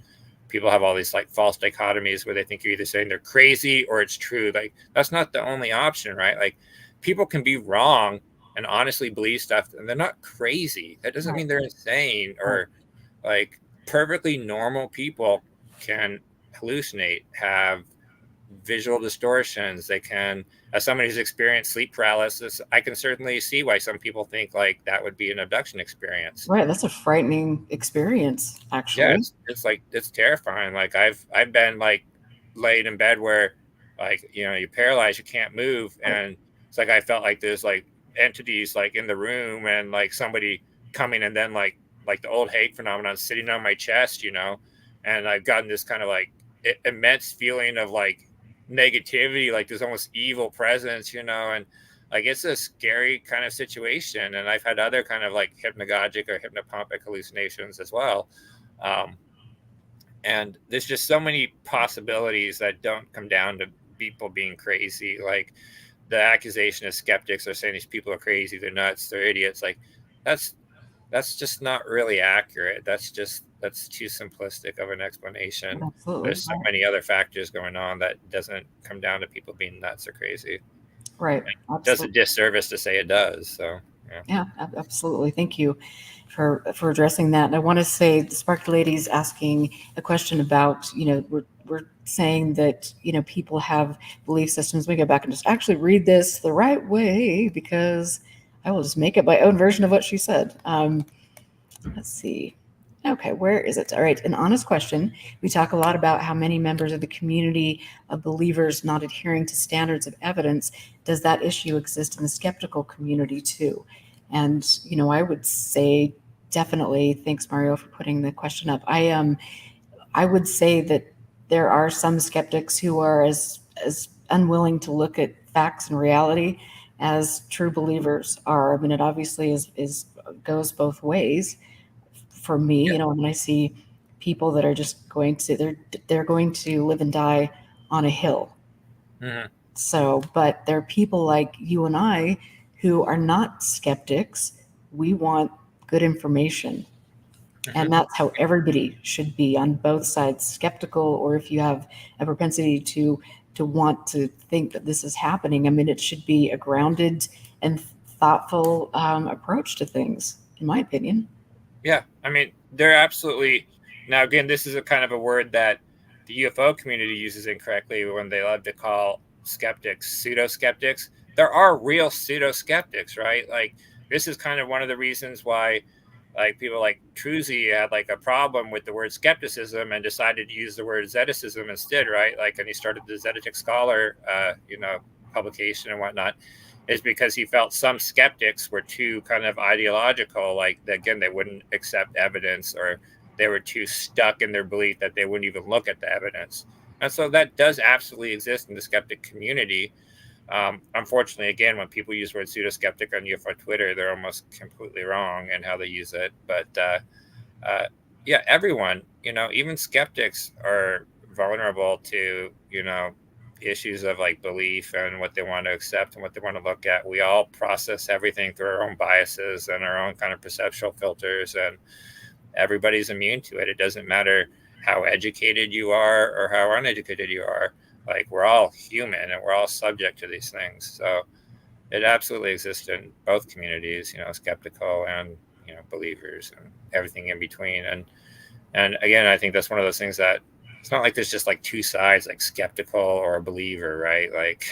people have all these like false dichotomies where they think you're either saying they're crazy or it's true. Like, that's not the only option, right? Like, people can be wrong and honestly believe stuff, and they're not crazy. That doesn't mean they're insane. Or like, perfectly normal people can hallucinate, have visual distortions. They can, as somebody who's experienced sleep paralysis, I can certainly see why some people think like that would be an abduction experience. Right. That's a frightening experience, actually. Yeah, it's like, it's terrifying. Like, I've been like laid in bed where, like, you're paralyzed, you can't move, and it's like I felt like there's like entities like in the room, and like somebody coming, and then like the old Hague phenomenon sitting on my chest, and I've gotten this kind of like immense feeling of like negativity, like there's almost evil presence, and like, it's a scary kind of situation. And I've had other kind of like hypnagogic or hypnopompic hallucinations as well. And there's just so many possibilities that don't come down to people being crazy. Like, the accusation of skeptics are saying these people are crazy, they're nuts, they're idiots. Like, that's just not really accurate. That's too simplistic of an explanation. Absolutely. There's so many other factors going on that doesn't come down to people being nuts or crazy. Right. It does a disservice to say it does. So yeah, absolutely. Thank you for addressing that. And I want to say, the Spark Lady's asking a question about, we're saying that, people have belief systems. We go back and just actually read this the right way, because I will just make up my own version of what she said. Let's see. Okay, where is it? All right, an honest question. We talk a lot about how many members of the community of believers not adhering to standards of evidence. Does that issue exist in the skeptical community too? And, I would say definitely. Thanks, Mario, for putting the question up. I would say that there are some skeptics who are as unwilling to look at facts and reality as true believers are. I mean, it obviously is goes both ways. for me, when I see people that are just going to, they're going to live and die on a hill. Mhm. So, but there are people like you and I who are not skeptics. We want good information. Mhm. And that's how everybody should be, on both sides, skeptical, or if you have a propensity to want to think that this is happening. I mean, it should be a grounded and thoughtful approach to things, in my opinion. Yeah, I mean, they're absolutely. Now, again, this is a kind of a word that the UFO community uses incorrectly when they love to call skeptics pseudo skeptics. There are real pseudo skeptics, right? Like, this is kind of one of the reasons why, like, people like Truzzi had like a problem with the word skepticism and decided to use the word Zeticism instead, right? Like, and he started the Zetetic Scholar, publication and whatnot, is because he felt some skeptics were too kind of ideological, like, again, they wouldn't accept evidence, or they were too stuck in their belief that they wouldn't even look at the evidence. And so that does absolutely exist in the skeptic community. Unfortunately, again, when people use the word pseudo skeptic on UFO Twitter, they're almost completely wrong in how they use it. But yeah, everyone, even skeptics are vulnerable to, issues of like belief and what they want to accept and what they want to look at. We all process everything through our own biases and our own kind of perceptual filters, and everybody's immune to it. It doesn't matter how educated you are or how uneducated you are. Like, we're all human and we're all subject to these things. So it absolutely exists in both communities, skeptical and, believers and everything in between. And again, I think that's one of those things that it's not like there's just like two sides, like skeptical or a believer, right? Like,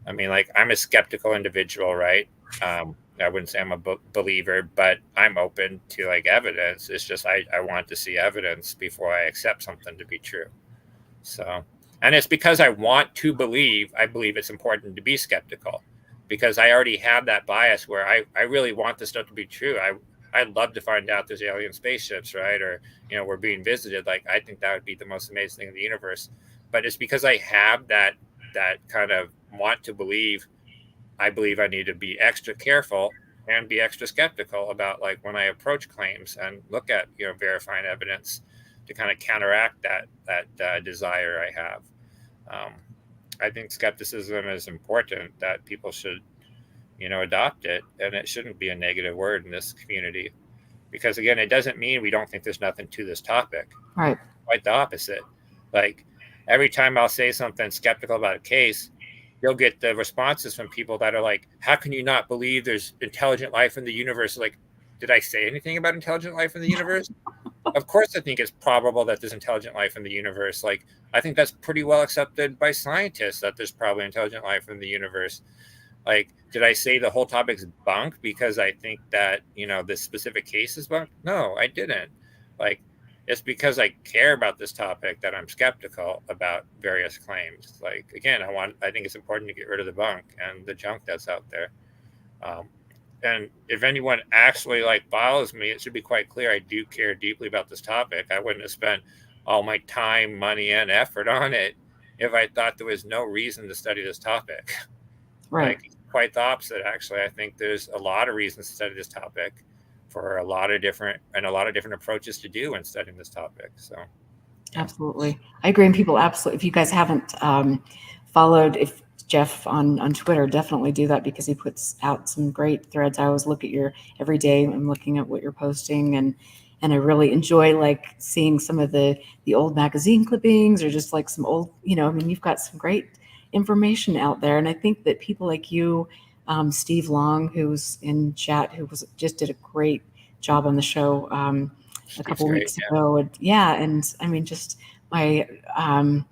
I mean, like, I'm a skeptical individual, right? I wouldn't say I'm a believer, but I'm open to like evidence. It's just I want to see evidence before I accept something to be true. So, and it's because I want to believe, I believe it's important to be skeptical, because I already have that bias where I really want this stuff to be true. I'd love to find out there's alien spaceships, right? Or, we're being visited. Like, I think that would be the most amazing thing in the universe. But it's because I have that kind of want to believe. I believe I need to be extra careful and be extra skeptical about, like, when I approach claims and look at, verifying evidence to kind of counteract that desire I have. Um, I think skepticism is important, that people should, adopt it, and it shouldn't be a negative word in this community, because again, it doesn't mean we don't think there's nothing to this topic. Right. Quite the opposite. Like, every time I'll say something skeptical about a case, you'll get the responses from people that are like, how can you not believe there's intelligent life in the universe? Like, did I say anything about intelligent life in the universe? Of course, I think it's probable that there's intelligent life in the universe. Like, I think that's pretty well accepted by scientists, that there's probably intelligent life in the universe. Like, did I say the whole topic's bunk because I think that, this specific case is bunk? No, I didn't. Like, it's because I care about this topic that I'm skeptical about various claims. Like, again, I think it's important to get rid of the bunk and the junk that's out there. And if anyone actually like follows me, it should be quite clear I do care deeply about this topic. I wouldn't have spent all my time, money, and effort on it if I thought there was no reason to study this topic. Right. Like, quite the opposite, actually. I think there's a lot of reasons to study this topic, for a lot of different approaches to do in studying this topic. So, yeah. Absolutely. I agree. And people absolutely, if you guys haven't followed, if Jeff on Twitter, definitely do that, because he puts out some great threads. I always look at your every day. I'm looking at what you're posting, and I really enjoy like seeing some of the old magazine clippings, or just like some old, I mean, you've got some great information out there. And I think that people like you, Steve Long, who's in chat, who just did a great job on the show a couple great, weeks ago. And I mean, just my, I'm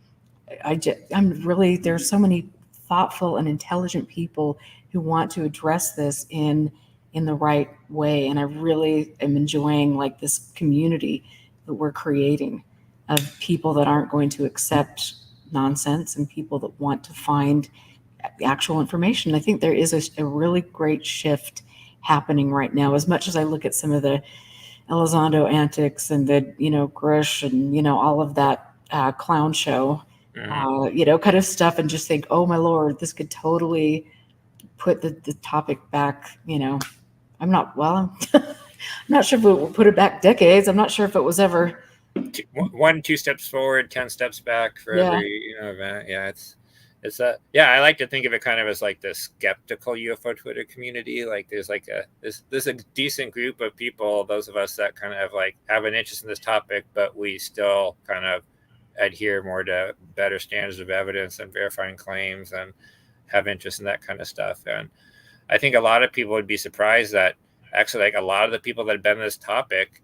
really, there's so many thoughtful and intelligent people who want to address this in the right way. And I really am enjoying like this community that we're creating, of people that aren't going to accept nonsense, and people that want to find actual information. I think there is a really great shift happening right now. As much as I look at some of the Elizondo antics and the, Grush and, all of that clown show, kind of stuff, and just think, oh my Lord, this could totally put the topic back. I'm not, well, not sure if we'll put it back decades. I'm not sure if it was ever. 2 steps forward, 10 steps back for Yeah. every event. Yeah, it's a yeah. I like to think of it kind of as like the skeptical UFO Twitter community. Like there's like there's a decent group of people, those of us that kind of like have an interest in this topic, but we still kind of adhere more to better standards of evidence and verifying claims and have interest in that kind of stuff. And I think a lot of people would be surprised that actually like a lot of the people that have been in this topic,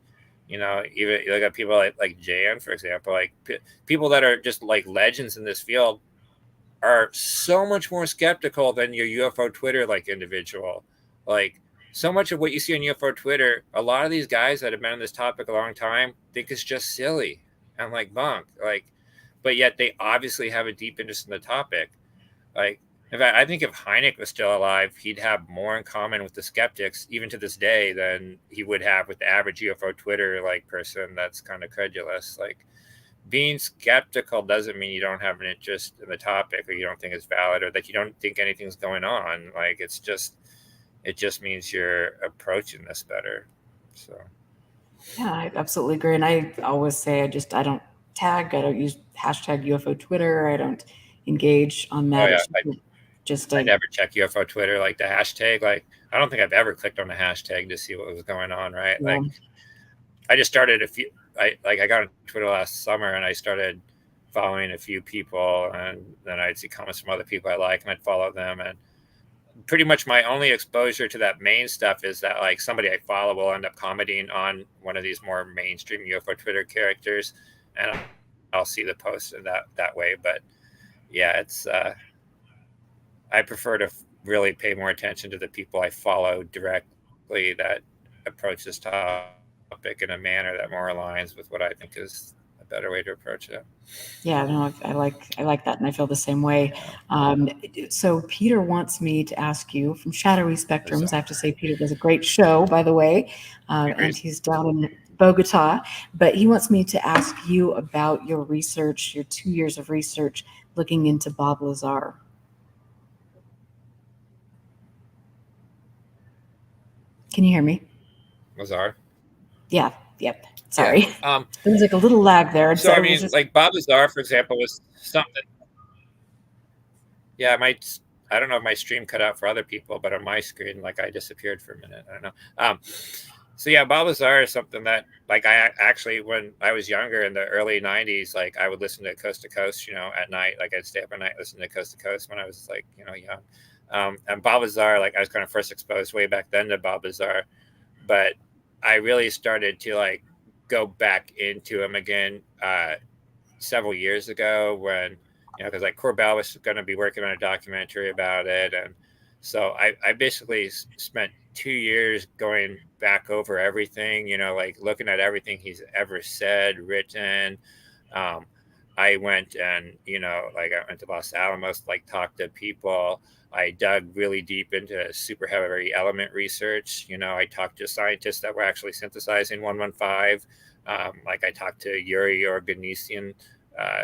even you look at people like Jan, for example, like people that are just like legends in this field are so much more skeptical than your UFO Twitter like individual. Like so much of what you see on UFO Twitter, a lot of these guys that have been on this topic a long time think it's just silly and like bunk. Like, but yet they obviously have a deep interest in the topic. Like, in fact, I think if Hynek was still alive, he'd have more in common with the skeptics, even to this day, than he would have with the average UFO Twitter like person that's kind of credulous. Like, being skeptical doesn't mean you don't have an interest in the topic, or you don't think it's valid, or that you don't think anything's going on. Like, it just means you're approaching this better. So, Yeah, I absolutely agree. And I always say I don't tag, I don't use hashtag UFO Twitter, I don't engage on that. oh yeah, It's just I a never check UFO Twitter, like the hashtag. Like, I don't think I've ever clicked on a hashtag to see what was going on. Right? yeah. Like, I just started I got on Twitter last summer and I started following a few people, and then I'd see comments from other people I like and I'd follow them. And pretty much my only exposure to that main stuff is that like somebody I follow will end up commenting on one of these more mainstream UFO Twitter characters, and I'll see the post in that way. But yeah, it's I prefer to really pay more attention to the people I follow directly that approach this topic in a manner that more aligns with what I think is a better way to approach it. Yeah, no, I like that, and I feel the same way. So Peter wants me to ask you from Shadowy Spectrums. I have to say, Peter does a great show, by the way, and he's down in Bogota. But he wants me to ask you about your research, your 2 years of research looking into Bob Lazar. Can you hear me? Lazar? Yeah. Yep. Sorry. Yeah. There was like a little lag there. So I mean, like Bob Lazar, for example, was something. Yeah, I don't know if my stream cut out for other people, but on my screen, like I disappeared for a minute. I don't know. So yeah, Bob Lazar is something that, like, I actually, when I was younger in the early '90s, like I would listen to Coast to Coast, at night. Like I'd stay up at night listening to Coast to Coast when I was like, young. And Bob Lazar, like I was kind of first exposed way back then to Bob Lazar, but I really started to like go back into him again several years ago when, because like Corbell was going to be working on a documentary about it. And so I basically spent 2 years going back over everything, like looking at everything he's ever said, written. I went and, like I went to Los Alamos, like talked to people. I dug really deep into super heavy element research. I talked to scientists that were actually synthesizing 115. Like I talked to Yuri Organesian,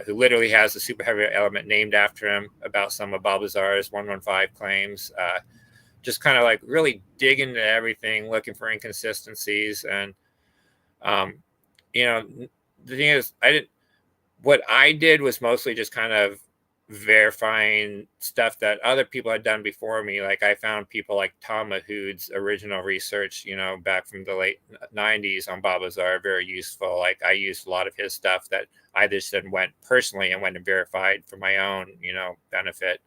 who literally has a super heavy element named after him, about some of Bob Lazar's 115 claims. Just kind of like really dig into everything, looking for inconsistencies. And, the thing is, what I did was mostly just kind of verifying stuff that other people had done before me. Like I found people like Tom Mahood's original research, back from the late '90s on Bob Lazar, very useful. Like I used a lot of his stuff that I just then went personally and went and verified for my own, benefit.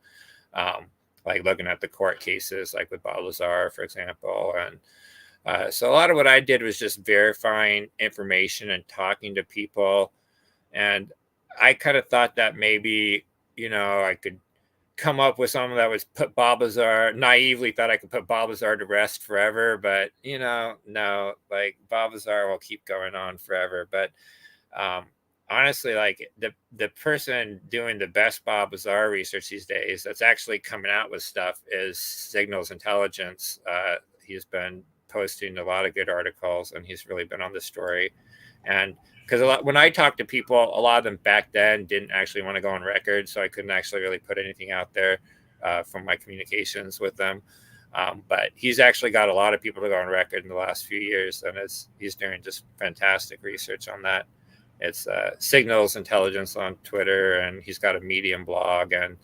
Like looking at the court cases, like with Bob Lazar, for example. And so a lot of what I did was just verifying information and talking to people. And I kind of thought that maybe, I could come up with something that was put Bob Lazar, naively thought I could put Bob Lazar to rest forever. But, no, like Bob Lazar will keep going on forever. But honestly, like the person doing the best Bob Lazar research these days that's actually coming out with stuff is Signals Intelligence. He's been posting a lot of good articles, and he's really been on the story. And because when I talked to people, a lot of them back then didn't actually want to go on record, so I couldn't actually really put anything out there from my communications with them. But he's actually got a lot of people to go on record in the last few years, and he's doing just fantastic research on that. It's Signals Intelligence on Twitter, and he's got a Medium blog and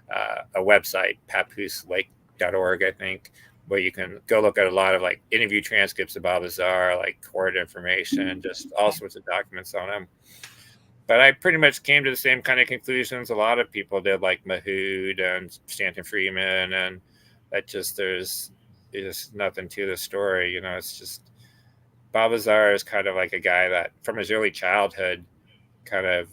a website, papooselake.org, I think, where you can go look at a lot of like interview transcripts of Bob Lazar, like court information, just all sorts of documents on him. But I pretty much came to the same kind of conclusions a lot of people did, like Mahood and Stanton Freeman, and that just there's nothing to the story. You know, it's just Bob Lazar is kind of like a guy that from his early childhood kind of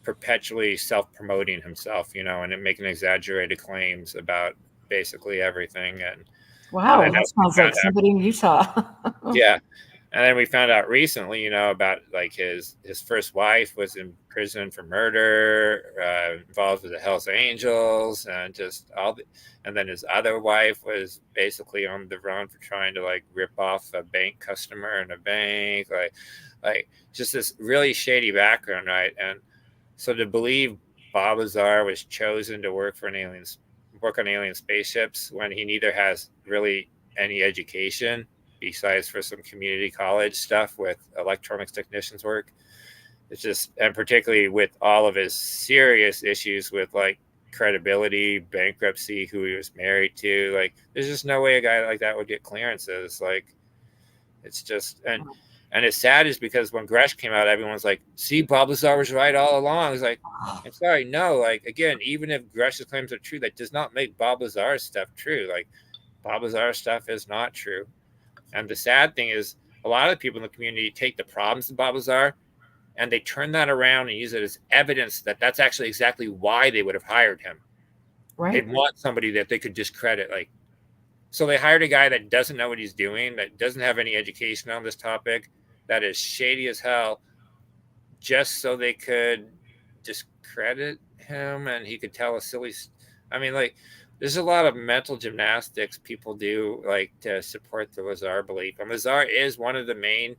perpetually self-promoting himself, you know, and making exaggerated claims about basically everything. And Wow, then that sounds like somebody in Utah. yeah. And then we found out recently, you know, about like his first wife was in prison for murder, involved with the Hells Angels, and just and then his other wife was basically on the run for trying to like rip off a bank customer in a bank, like just this really shady background, right? And so to believe Bob Lazar was chosen to work on alien spaceships when he neither has really any education besides for some community college stuff with electronics technicians work. It's just, and particularly with all of his serious issues with like credibility, bankruptcy, who he was married to, like there's just no way a guy like that would get clearances. Like it's just, and it's sad is because when Gresh came out, everyone's like, see, Bob Lazar was right all along. It's like, I'm sorry, no, like again, even if Gresh's claims are true, that does not make Bob Lazar's stuff true. Like Bob Lazar's stuff is not true. And the sad thing is, a lot of people in the community take the problems of Bob Lazar and they turn that around and use it as evidence that that's actually exactly why they would have hired him. Right. They'd want somebody that they could discredit. Like, so they hired a guy that doesn't know what he's doing, that doesn't have any education on this topic, that is shady as hell, just so they could discredit him and he could tell a silly. I mean, like, there's a lot of mental gymnastics people do like to support the Lazar belief. And Lazar is one of the main,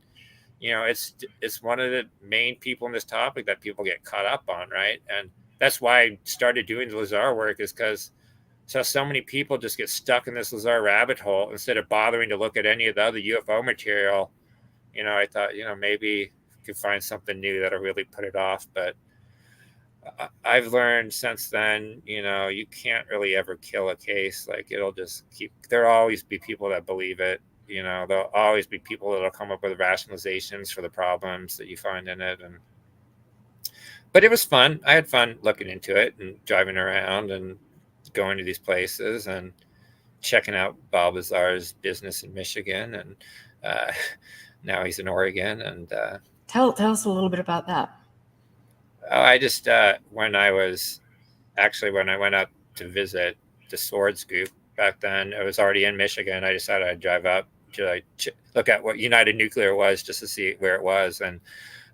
you know, it's one of the main people in this topic that people get caught up on, right? And that's why I started doing the Lazar work, is because so many people just get stuck in this Lazar rabbit hole instead of bothering to look at any of the other UFO material. You know, I thought, you know, maybe I could find something new that'll really put it off, but I've learned since then, you know, you can't really ever kill a case. Like it'll just there'll always be people that believe it. You know, there'll always be people that'll come up with rationalizations for the problems that you find in it. But it was fun. I had fun looking into it and driving around and going to these places and checking out Bob Lazar's business in Michigan. And now he's in Oregon. And Tell us a little bit about that. I just, when I went out to visit the Swords group back then, I was already in Michigan. I decided I'd drive up to like, look at what United Nuclear was, just to see where it was. And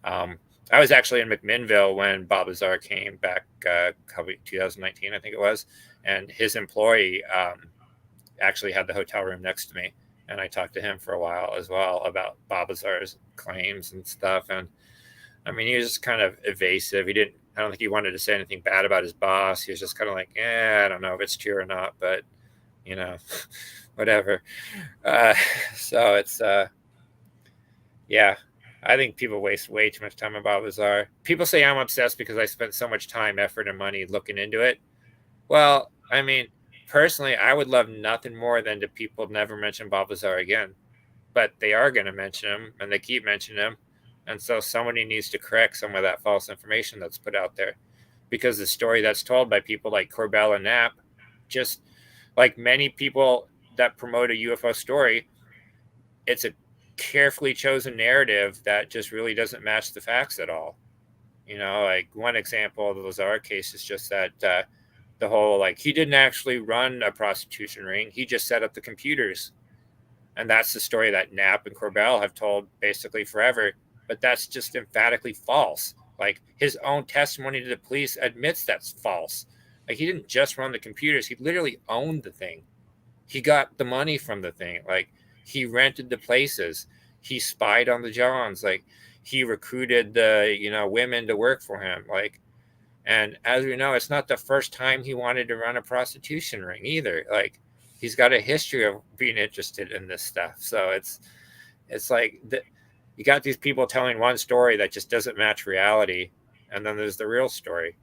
I was actually in McMinnville when Bob Lazar came back, 2019, I think it was. And his employee actually had the hotel room next to me. And I talked to him for a while as well about Bob Lazar's claims and stuff. And I mean, he was just kind of evasive. I don't think he wanted to say anything bad about his boss. He was just kind of like, I don't know if it's true or not, but, you know, whatever. So it's, yeah, I think people waste way too much time on Bob Lazar. People say I'm obsessed because I spent so much time, effort, and money looking into it. Well, I mean, personally, I would love nothing more than to people never mention Bob Lazar again. But they are going to mention him, and they keep mentioning him. And so somebody needs to correct some of that false information that's put out there, because the story that's told by people like Corbell and Knapp, just like many people that promote a UFO story, it's a carefully chosen narrative that just really doesn't match the facts at all. You know, like one example of the Lazar case is just that the whole, like, he didn't actually run a prostitution ring. He just set up the computers. And that's the story that Knapp and Corbell have told basically forever. But that's just emphatically false. Like his own testimony to the police admits that's false. Like he didn't just run the computers. He literally owned the thing. He got the money from the thing. Like he rented the places. He spied on the Johns. Like he recruited the, you know, women to work for him. Like, and as we know, it's not the first time he wanted to run a prostitution ring either. Like he's got a history of being interested in this stuff. So it's like you got these people telling one story that just doesn't match reality, and then there's the real story.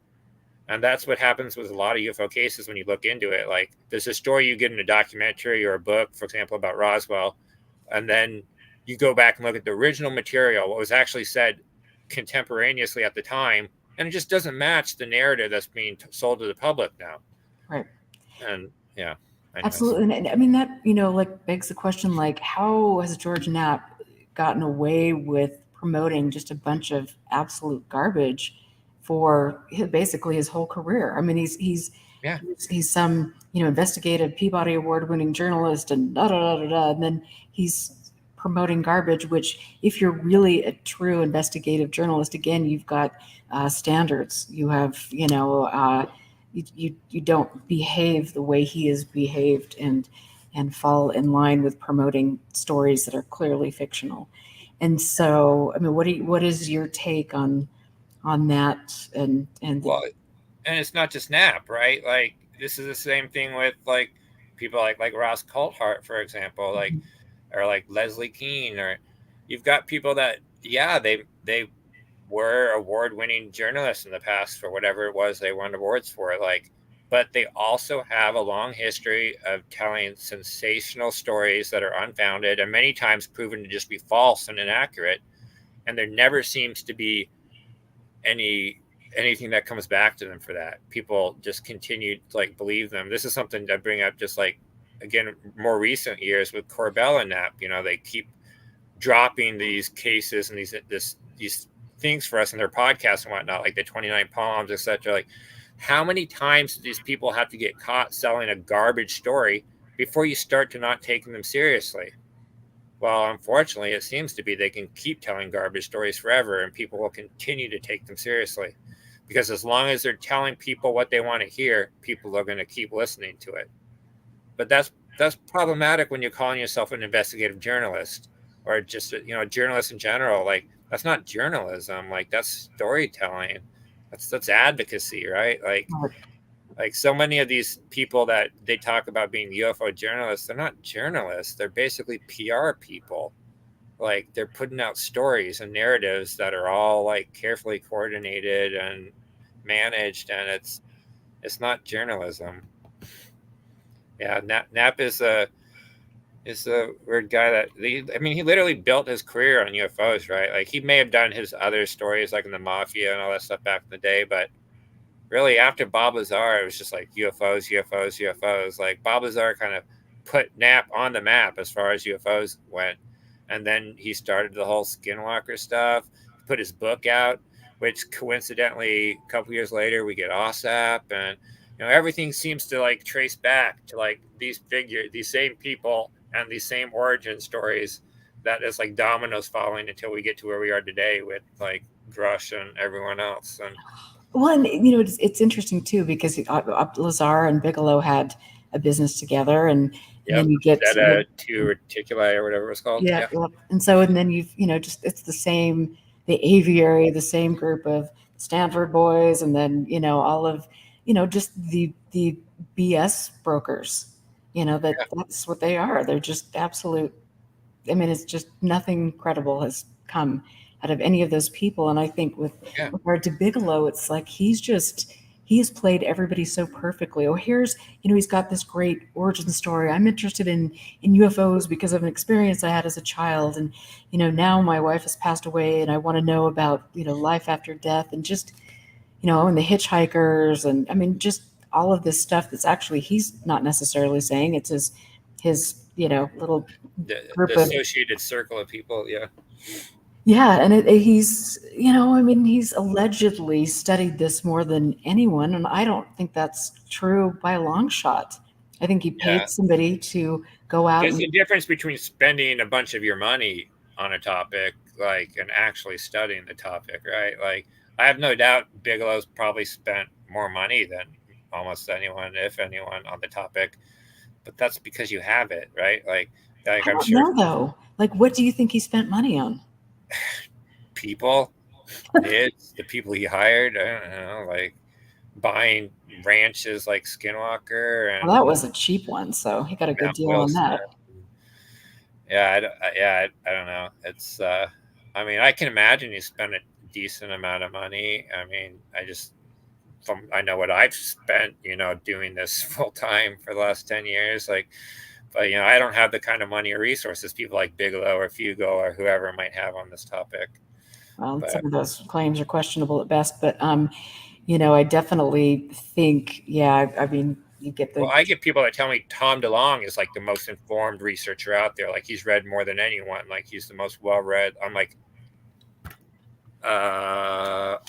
And that's what happens with a lot of UFO cases when you look into it. Like there's a story you get in a documentary or a book, for example, about Roswell, and then you go back and look at the original material, what was actually said contemporaneously at the time, and it just doesn't match the narrative that's being sold to the public now. Right. And yeah, anyways. Absolutely. And I mean, that, like begs the question, like, how has George Knapp gotten away with promoting just a bunch of absolute garbage for basically his whole career? I mean, Yeah. he's some, investigative Peabody Award winning journalist and da da da da da. And then he's promoting garbage, which, if you're really a true investigative journalist, again, you've got standards. You have, you don't behave the way he has behaved, and fall in line with promoting stories that are clearly fictional. And so, I mean, what is your take on that? And Well, and it's not just Knapp, right? Like this is the same thing with like people like Ross Coulthart, for example, like or like Leslie Keene, or you've got people that yeah they were award-winning journalists in the past for whatever it was they won awards for, like, but they also have a long history of telling sensational stories that are unfounded and many times proven to just be false and inaccurate, and there never seems to be anything that comes back to them for that. People just continue to like believe them. This is something I bring up just like again more recent years with Corbell and Knapp. They keep dropping these cases and these things for us in their podcasts and whatnot, like the 29 Palms, etc. Like, how many times do these people have to get caught selling a garbage story before you start to not taking them seriously? Well, unfortunately, it seems to be they can keep telling garbage stories forever, and people will continue to take them seriously. Because as long as they're telling people what they want to hear, people are going to keep listening to it. But that's problematic when you're calling yourself an investigative journalist or just a journalist in general. Like that's not journalism. Like that's storytelling. That's advocacy, right? Like so many of these people that they talk about being UFO journalists, they're not journalists. They're basically PR people. Like they're putting out stories and narratives that are all like carefully coordinated and managed, and it's not journalism. Yeah, Knapp is a weird guy that he literally built his career on UFOs, right? Like he may have done his other stories like in the mafia and all that stuff back in the day, but really after Bob Lazar, it was just like UFOs, UFOs, UFOs. Like Bob Lazar kind of put Knapp on the map as far as UFOs went. And then he started the whole Skinwalker stuff, put his book out, which coincidentally, a couple years later, we get OSAP. And, everything seems to like trace back to like these same people and these same origin stories that is like dominoes falling until we get to where we are today with like Grush and everyone else. And well, and it's interesting too, because Lazar and Bigelow had a business together, and yep, then you get two reticuli or whatever it was called. yeah, Yeah, yep. And then you've just it's the same, the aviary, the same group of Stanford boys, and then all of just the BS brokers. yeah, That's what they are. They're just absolute. I mean, it's just nothing credible has come out of any of those people. And I think with yeah. regard to Bigelow, it's like he has played everybody so perfectly. Oh, here's he's got this great origin story. I'm interested in UFOs because of an experience I had as a child, and now my wife has passed away, and I want to know about life after death, and just and the hitchhikers, and I mean just all of this stuff that's actually he's not necessarily saying. It's his little The group of associated circle of people. Yeah, yeah, and he's I mean he's allegedly studied this more than anyone, and I don't think that's true by a long shot. I think he yeah. paid somebody to go out There's and a difference between spending a bunch of your money on a topic, like, and actually studying the topic, right? Like, I have no doubt Bigelow's probably spent more money than almost anyone, if anyone, on the topic, but that's because you have it, right? Like I I'm don't sure know though. Like, what do you think he spent money on? people, it's the people he hired. I don't know, like buying ranches like Skinwalker Well, and that was a cheap one, so he got a good Mount deal on Wilson. that. I don't know. It's I mean, I can imagine you spent a decent amount of money. I mean, I know what I've spent, doing this full time for the last 10 years. Like, but I don't have the kind of money or resources people like Bigelow or Fugo or whoever might have on this topic. Well, But some of those claims are questionable at best, but I definitely think, yeah, I mean, you get well, the I get people that tell me Tom DeLonge is like the most informed researcher out there. Like he's read more than anyone. Like he's the most well read. I'm like,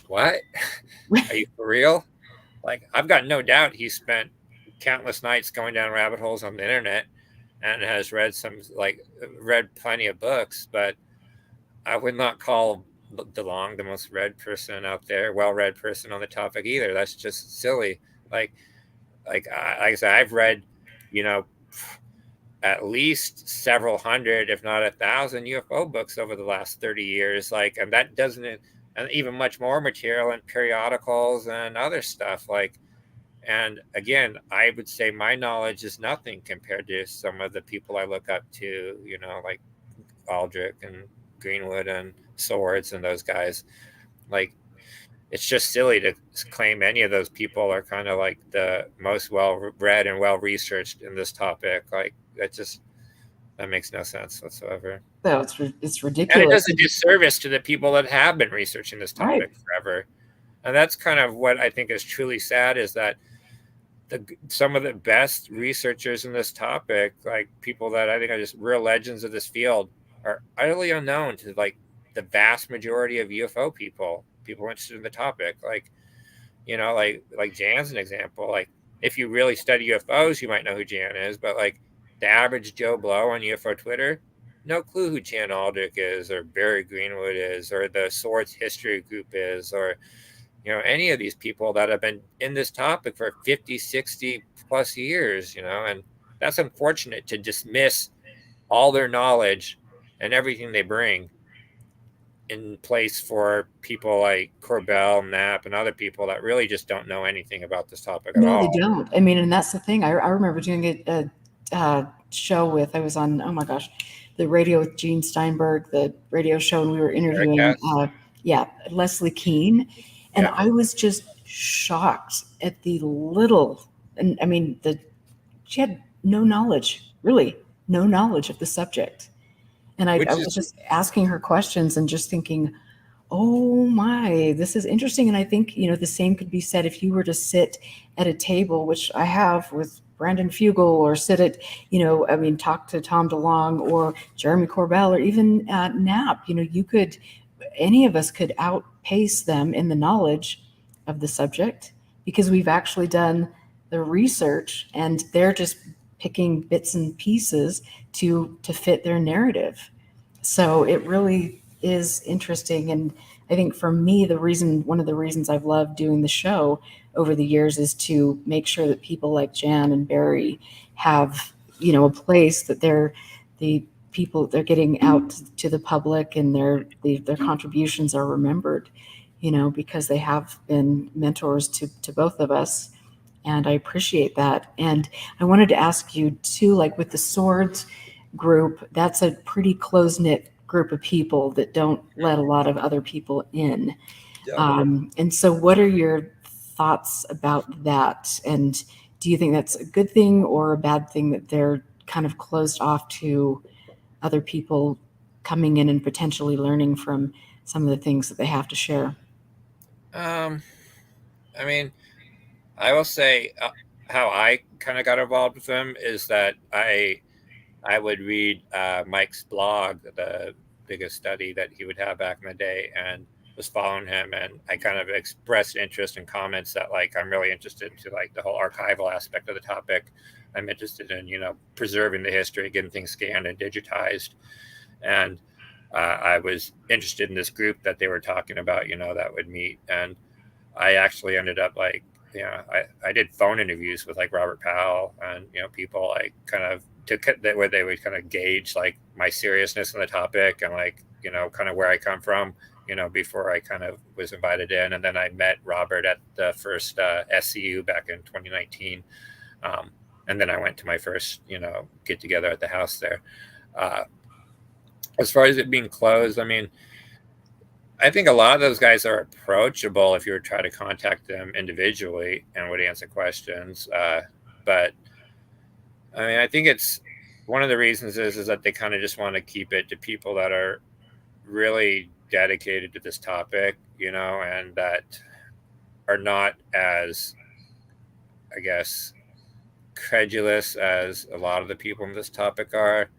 what? Are you for real? Like I've got no doubt he spent countless nights going down rabbit holes on the internet and has read plenty of books, but I would not call DeLong the most read person out there, well-read person on the topic either. That's just silly. Like, like I said, I've read, you know, at least several hundred, if not 1,000 UFO books over the last 30 years. Like, and that doesn't, and even much more material and periodicals and other stuff. Like, and again, I would say my knowledge is nothing compared to some of the people I look up to, like Aldrich and Greenwood and Swords and those guys. Like, it's just silly to claim any of those people are kind of like the most well read and well researched in this topic. Like, that makes no sense whatsoever. so it's And it ridiculous. does a disservice to the people that have been researching this Right. topic forever. And that's kind of what I think is truly sad is that some of the best researchers in this topic, like people that I think are just real legends of this field, are utterly unknown to like the vast majority of UFO people interested in the topic. Like, like Jan's an example. Like, if you really study UFOs, you might know who Jan is, but like the average Joe Blow on UFO Twitter, no clue who Jan Aldrich is, or Barry Greenwood is, or the Swords History Group is, or any of these people that have been in this topic for 50, 60 plus years, and that's unfortunate to dismiss all their knowledge and everything they bring in place for people like Corbell, Knapp, and other people that really just don't know anything about this topic at No, they all. don't. I mean, and that's the thing. I remember doing a show with, I was on, oh my gosh, the radio with Gene Steinberg, the radio show, and we were interviewing, Paracast? yeah, Leslie Keene. And Yeah. I was just shocked at the little, and I mean, she had no knowledge, really, no knowledge of the subject. And I Which is was just asking her questions and just thinking, oh my, this is interesting. And I think, the same could be said if you were to sit at a table, which I have with Brandon Fugel, or sit at, I mean, talk to Tom DeLong or Jeremy Corbell or even Knapp, any of us could outpace them in the knowledge of the subject because we've actually done the research and they're just picking bits and pieces to fit their narrative. So it really is interesting. And I think for me, one of the reasons I've loved doing the show over the years is to make sure that people like Jan and Barry have, a place that the people they're getting out to the public and their contributions are remembered, because they have been mentors to both of us. And I appreciate that. And I wanted to ask you too, like with the swords group, that's a pretty close knit group of people that don't let a lot of other people in. Yeah. And so, what are your thoughts about that? And do you think that's a good thing or a bad thing that they're kind of closed off to other people coming in and potentially learning from some of the things that they have to share? I mean, I will say how I kind of got involved with them is that I would read Mike's blog, the biggest study that he would have back in the day, and was following him. And I kind of expressed interest in comments that like I'm really interested into like the whole archival aspect of the topic. I'm interested in preserving the history, getting things scanned and digitized. And I was interested in this group that they were talking about, that would meet. And I actually ended up like I did phone interviews with like Robert Powell and people like kind of that where they would kind of gauge like my seriousness on the topic and like kind of where I come from before I kind of was invited in. And then I met Robert at the first SCU back in 2019. And then I went to my first, get together at the house there. As far as it being closed, I mean, I think a lot of those guys are approachable if you were to try to contact them individually and would answer questions. But I mean, I think it's one of the reasons is that they kind of just want to keep it to people that are really dedicated to this topic, and that are not as, I guess, credulous as a lot of the people in this topic are.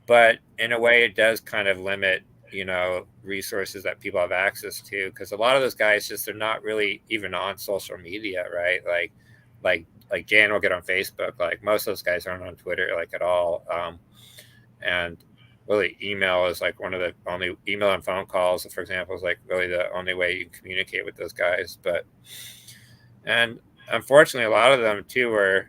But in a way, it does kind of limit, resources that people have access to, because a lot of those guys they're not really even on social media, right? Like Jan will get on Facebook. Like most of those guys aren't on Twitter like at all. And really, email is like one of the only email and phone calls, for example, is like really the only way you can communicate with those guys. And unfortunately, a lot of them too were,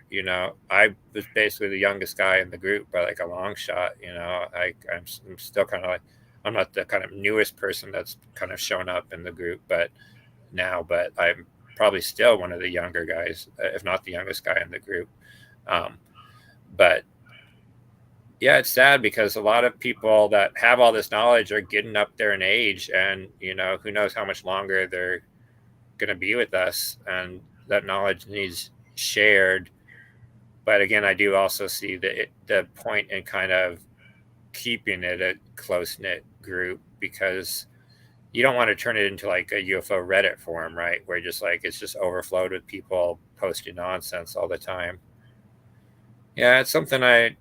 I was basically the youngest guy in the group by like a long shot. I'm still kind of like, I'm not the kind of newest person that's kind of shown up in the group, but I'm probably still one of the younger guys, if not the youngest guy in the group. But yeah, it's sad because a lot of people that have all this knowledge are getting up there in age, and who knows how much longer they're going to be with us, and that knowledge needs shared. But again, I do also see the point in kind of keeping it a close-knit group, because you don't want to turn it into like a UFO Reddit forum, right? Where just like it's just overflowed with people posting nonsense all the time. Yeah, it's something I'm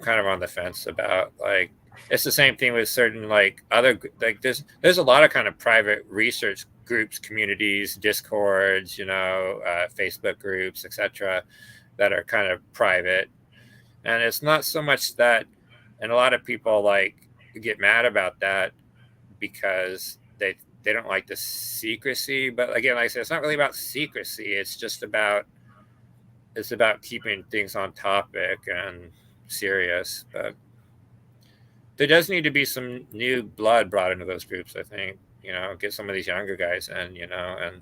kind of on the fence about. Like, it's the same thing with certain like other, like there's a lot of kind of private research groups, communities, discords, Facebook groups, etc., that are kind of private. And it's not so much that, and a lot of people like get mad about that because they don't like the secrecy. But again, like I said, it's not really about secrecy. It's about keeping things on topic and serious. But there does need to be some new blood brought into those groups, I think. Get some of these younger guys in,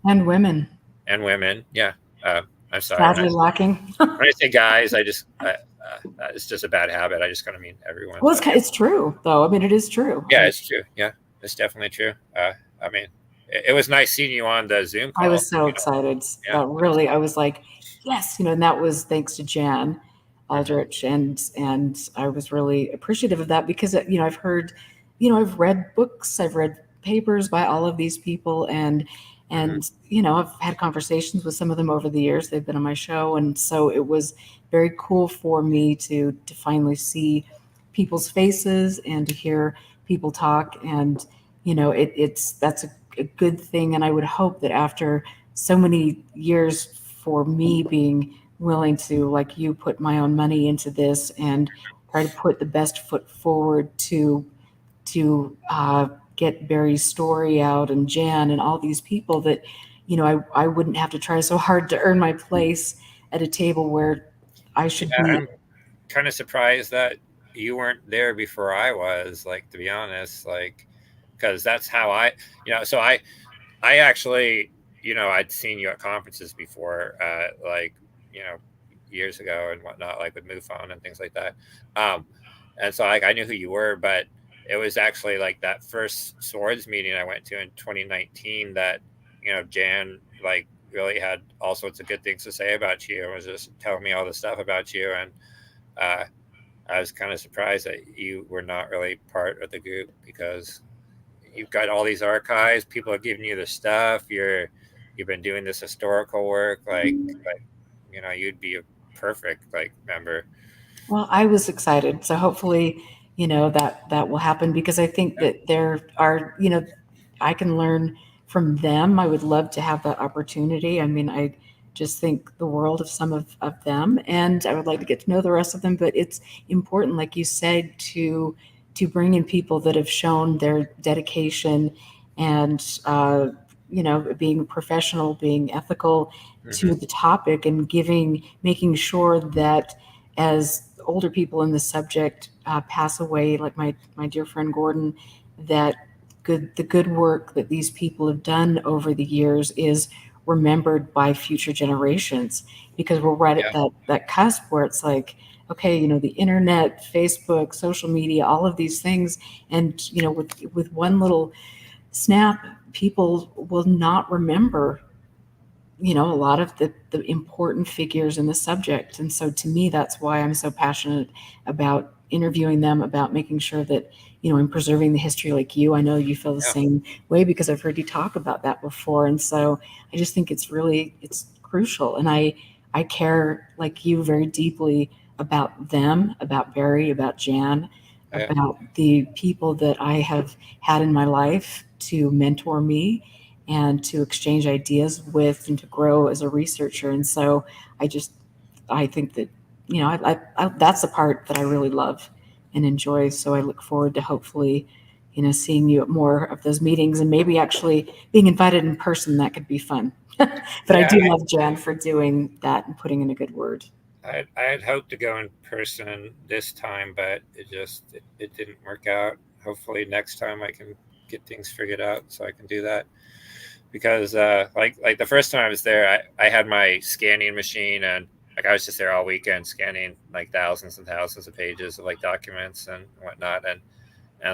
And women. And women. Yeah. I'm sorry. Sadly lacking. When I say guys, it's just a bad habit. I just kind of mean everyone. Well, it's true, though. I mean, it is true. Yeah, it's true. Yeah, it's definitely true. I mean, it was nice seeing you on the Zoom call. I was so excited. Yeah. Really, I was like, yes, and that was thanks to Jan Aldrich, and I was really appreciative of that because I've heard, I've read books, I've read papers by all of these people, and I've had conversations with some of them over the years. They've been on my show, and so it was very cool for me to finally see people's faces and to hear people talk, and that's a good thing. And I would hope that after so many years, for me being willing to, like you, put my own money into this and try to put the best foot forward to get Barry's story out, and Jan and all these people, that I wouldn't have to try so hard to earn my place at a table where I should be. I'm kind of surprised that you weren't there before I was, like, to be honest, like, because that's how so I actually, I'd seen you at conferences before, like, years ago and whatnot, like with MUFON and things like that. And so I knew who you were, but it was actually like that first swords meeting I went to in 2019 that, Jan like really had all sorts of good things to say about you and was just telling me all the stuff about you. And I was kind of surprised that you were not really part of the group, because you've got all these archives, people are giving you the stuff, you've been doing this historical work, like you'd be a perfect like member. Well, I was excited, so hopefully that will happen, because I think that there are, I can learn from them. I would love to have that opportunity. I mean, I just think the world of some of them, and I would like to get to know the rest of them. But it's important, like you said, to bring in people that have shown their dedication and being professional, being ethical to the topic, and making sure that as older people in the subject pass away, like my dear friend Gordon, that the good work that these people have done over the years is remembered by future generations, because we're right at that cusp where it's like, okay, the internet, Facebook, social media, all of these things, and with one little snap, people will not remember a lot of the important figures in the subject. And so to me, that's why I'm so passionate about interviewing them, about making sure that, I'm preserving the history like you. I know you feel the same way because I've heard you talk about that before. And so I just think it's crucial. And I care like you very deeply about them, about Barry, about Jan, about the people that I have had in my life to mentor me and to exchange ideas with and to grow as a researcher. And so I think that, that's the part that I really love and enjoy. So I look forward to hopefully, seeing you at more of those meetings and maybe actually being invited in person. That could be fun. But I do love Jan for doing that and putting in a good word. I had hoped to go in person this time, but it didn't work out. Hopefully next time I can get things figured out so I can do that. Because like the first time I was there, I had my scanning machine, and like I was just there all weekend scanning like thousands and thousands of pages of like documents and whatnot, and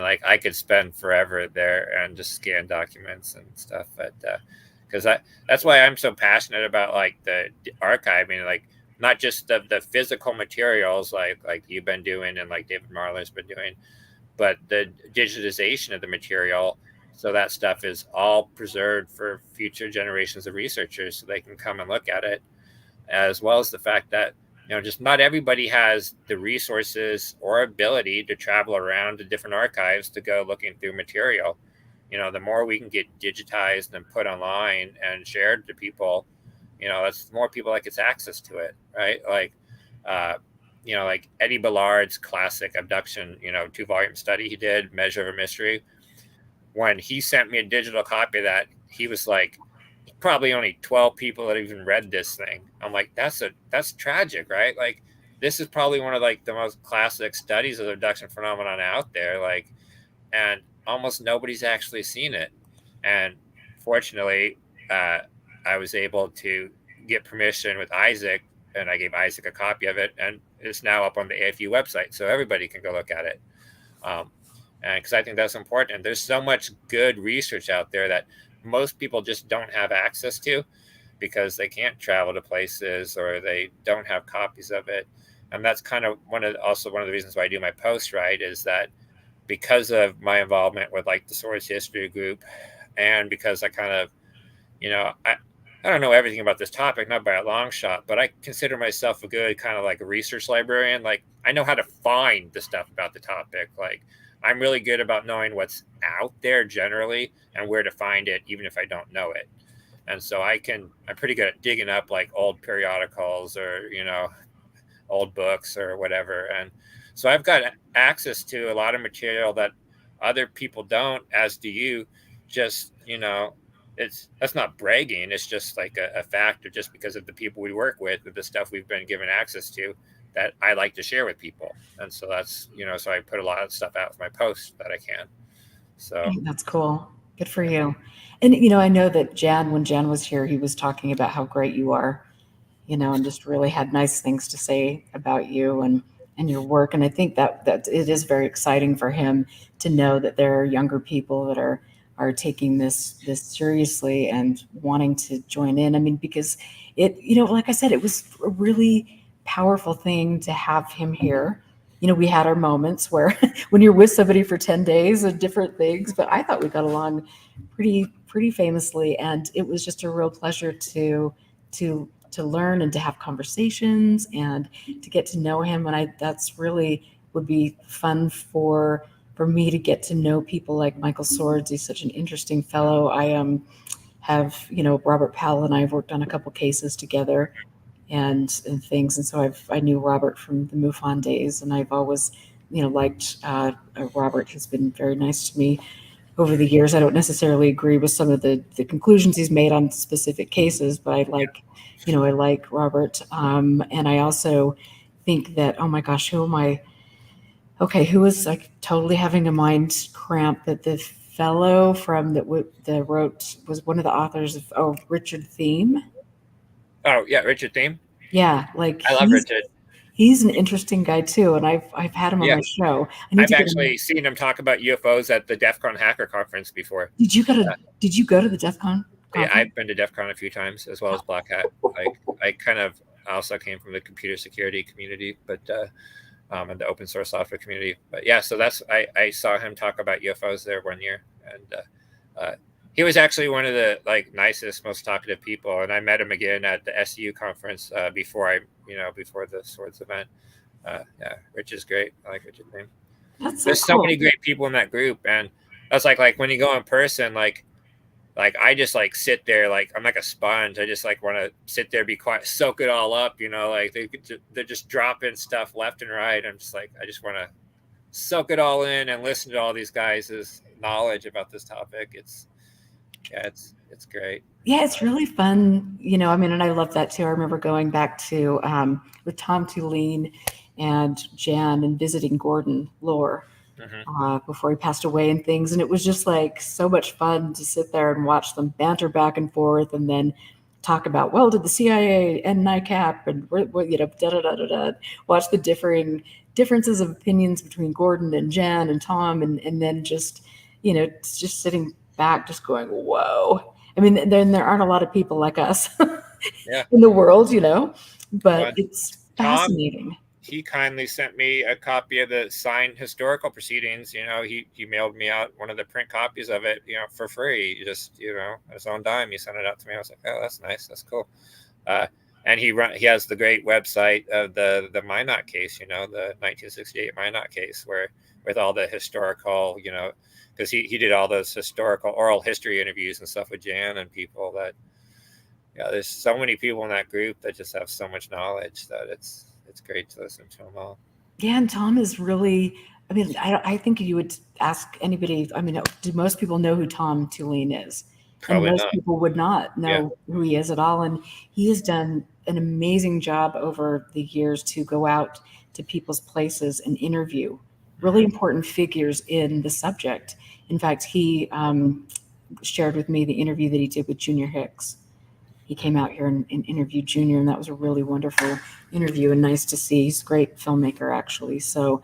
like I could spend forever there and just scan documents and stuff. But because that's why I'm so passionate about like the archiving, like not just the physical materials like you've been doing and like David Marler's been doing, but the digitization of the material, so that stuff is all preserved for future generations of researchers so they can come and look at it, as well as the fact that just not everybody has the resources or ability to travel around to different archives to go looking through material. The more we can get digitized and put online and shared to people, that's more people that gets access to it, right? Like like Eddie Ballard's classic Abduction 2-volume study he did, Measure of a Mystery. When he sent me a digital copy of that, he was like, probably only 12 people that even read this thing. I'm like, that's tragic, right? Like, this is probably one of like the most classic studies of the abduction phenomenon out there. Like, and almost nobody's actually seen it. And fortunately, I was able to get permission with Isaac, and I gave Isaac a copy of it, and it's now up on the AFU website, so everybody can go look at it. And because I think that's important. And there's so much good research out there that most people just don't have access to because they can't travel to places or they don't have copies of it. And that's kind of one of the reasons why I do my post, right, is that because of my involvement with like the Source History Group, and because I kind of, I don't know everything about this topic, not by a long shot, but I consider myself a good kind of like a research librarian. Like, I know how to find the stuff about the topic. Like, I'm really good about knowing what's out there generally and where to find it, even if I don't know it. And so I'm pretty good at digging up like old periodicals or, old books or whatever. And so I've got access to a lot of material that other people don't, as do you. Just, that's not bragging. It's just like a factor, just because of the people we work with the stuff we've been given access to, that I like to share with people. And so that's, so I put a lot of stuff out with my posts that I can. So that's cool. Good for you. And, I know that when Jan was here, he was talking about how great you are, and just really had nice things to say about you and your work. And I think that it is very exciting for him to know that there are younger people that are taking this seriously and wanting to join in. I mean, because it, like I said, it was a really powerful thing to have him here. We had our moments where when you're with somebody for 10 days and different things, but I thought we got along pretty famously. And it was just a real pleasure to learn and to have conversations and to get to know him. And that's really would be fun for me to get to know people like Michael Swords. He's such an interesting fellow. I have, Robert Powell and I have worked on a couple cases together and things. And so I knew Robert from the MUFON days, and I've always, liked Robert. He's been very nice to me over the years. I don't necessarily agree with some of the conclusions he's made on specific cases, but I like Robert. And I also think that, oh my gosh, who am I? Okay, who was like totally having a mind cramp at the fellow from that was one of the authors of Richard Theme. Oh yeah, Richard Theme. Yeah, like I love Richard. he's an interesting guy too, and I've had him on Yeah, my show. I need I've to get him. actually seen him talk about UFOs at the DEF CON Hacker Conference before. Did you go to the DEF CON Yeah, conference? I've been to DEF CON a few times as well as Black Hat. Like I kind of also came from the computer security community, but and the open source software community. But yeah, so I saw him talk about UFOs there one year, and he was actually one of the like nicest, most talkative people. And I met him again at the SU conference before the Swords event. Yeah, Rich is great. I like Richard Theme. There's so many great people in that group, and that's like when you go in person, like I just like sit there, like I'm like a sponge. I just like want to sit there, be quiet, soak it all up, like they're just dropping stuff left and right. I'm just like, I just want to soak it all in and listen to all these guys' knowledge about this topic. It's great. Yeah, it's really fun. I mean, and I love that too. I remember going back to with Tom Tulane and Jan and visiting Gordon Lore before he passed away and things. And it was just like so much fun to sit there and watch them banter back and forth and then talk about, well, did the CIA end NICAP and watch the differences of opinions between Gordon and Jan and Tom and then just sitting back just going, whoa. I mean, there aren't a lot of people like us in the world, but it's fascinating. Tom, he kindly sent me a copy of the signed historical proceedings. He mailed me out one of the print copies of it, for free. Just, at his own dime, he sent it out to me. I was like, oh, that's nice. That's cool. And he has the great website of the Minot case, the 1968 Minot case, where with all the historical, because he did all those historical oral history interviews and stuff with Jan and people that, there's so many people in that group that just have so much knowledge that it's great to listen to them all. Yeah, and Tom is really, I mean, I think you would ask anybody, I mean, do most people know who Tom Tulane is? Probably and most not. people would not know who he is at all. And he has done an amazing job over the years to go out to people's places and interview really important figures in the subject. In fact, he shared with me the interview that he did with Junior Hicks. He came out here and interviewed Junior, and that was a really wonderful interview and nice to see. He's a great filmmaker, actually. So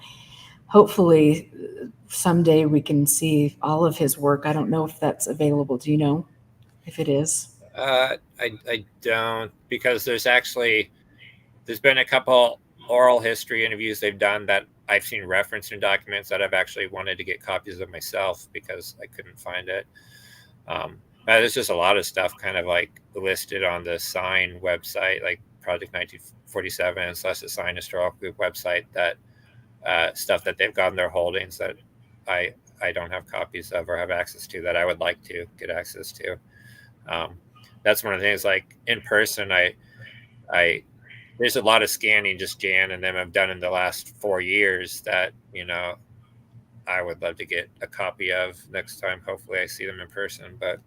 hopefully someday we can see all of his work. I don't know if that's available. Do you know if it is? I don't, because there's been a couple oral history interviews they've done that I've seen referenced in documents that I've actually wanted to get copies of myself because I couldn't find it. There's just a lot of stuff kind of like listed on the SIGN website, like Project 1947 / the SIGN Historical Group website, that stuff that they've got in their holdings that I don't have copies of or have access to that I would like to get access to. That's one of the things, like in person, I there's a lot of scanning just Jan and them have done in the last 4 years that, I would love to get a copy of next time. Hopefully I see them in person. But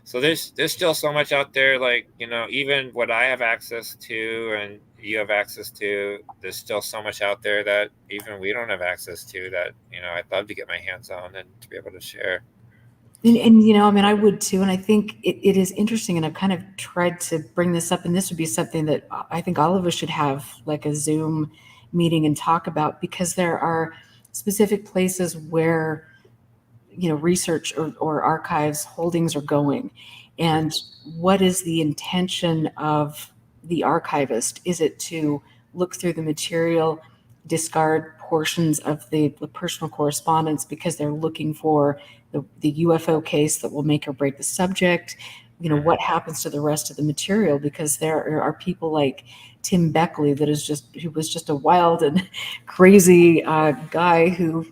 so there's still so much out there, like, even what I have access to and you have access to, there's still so much out there that even we don't have access to that, I'd love to get my hands on and to be able to share. And I mean, I would too. And I think it is interesting. And I've kind of tried to bring this up, and this would be something that I think all of us should have like a Zoom meeting and talk about, because there are specific places where, research or archives holdings are going. And what is the intention of the archivist? Is it to look through the material, discard portions of the personal correspondence because they're looking for the UFO case that will make or break the subject? What happens to the rest of the material? Because there are people like Tim Beckley who was just a wild and crazy guy who,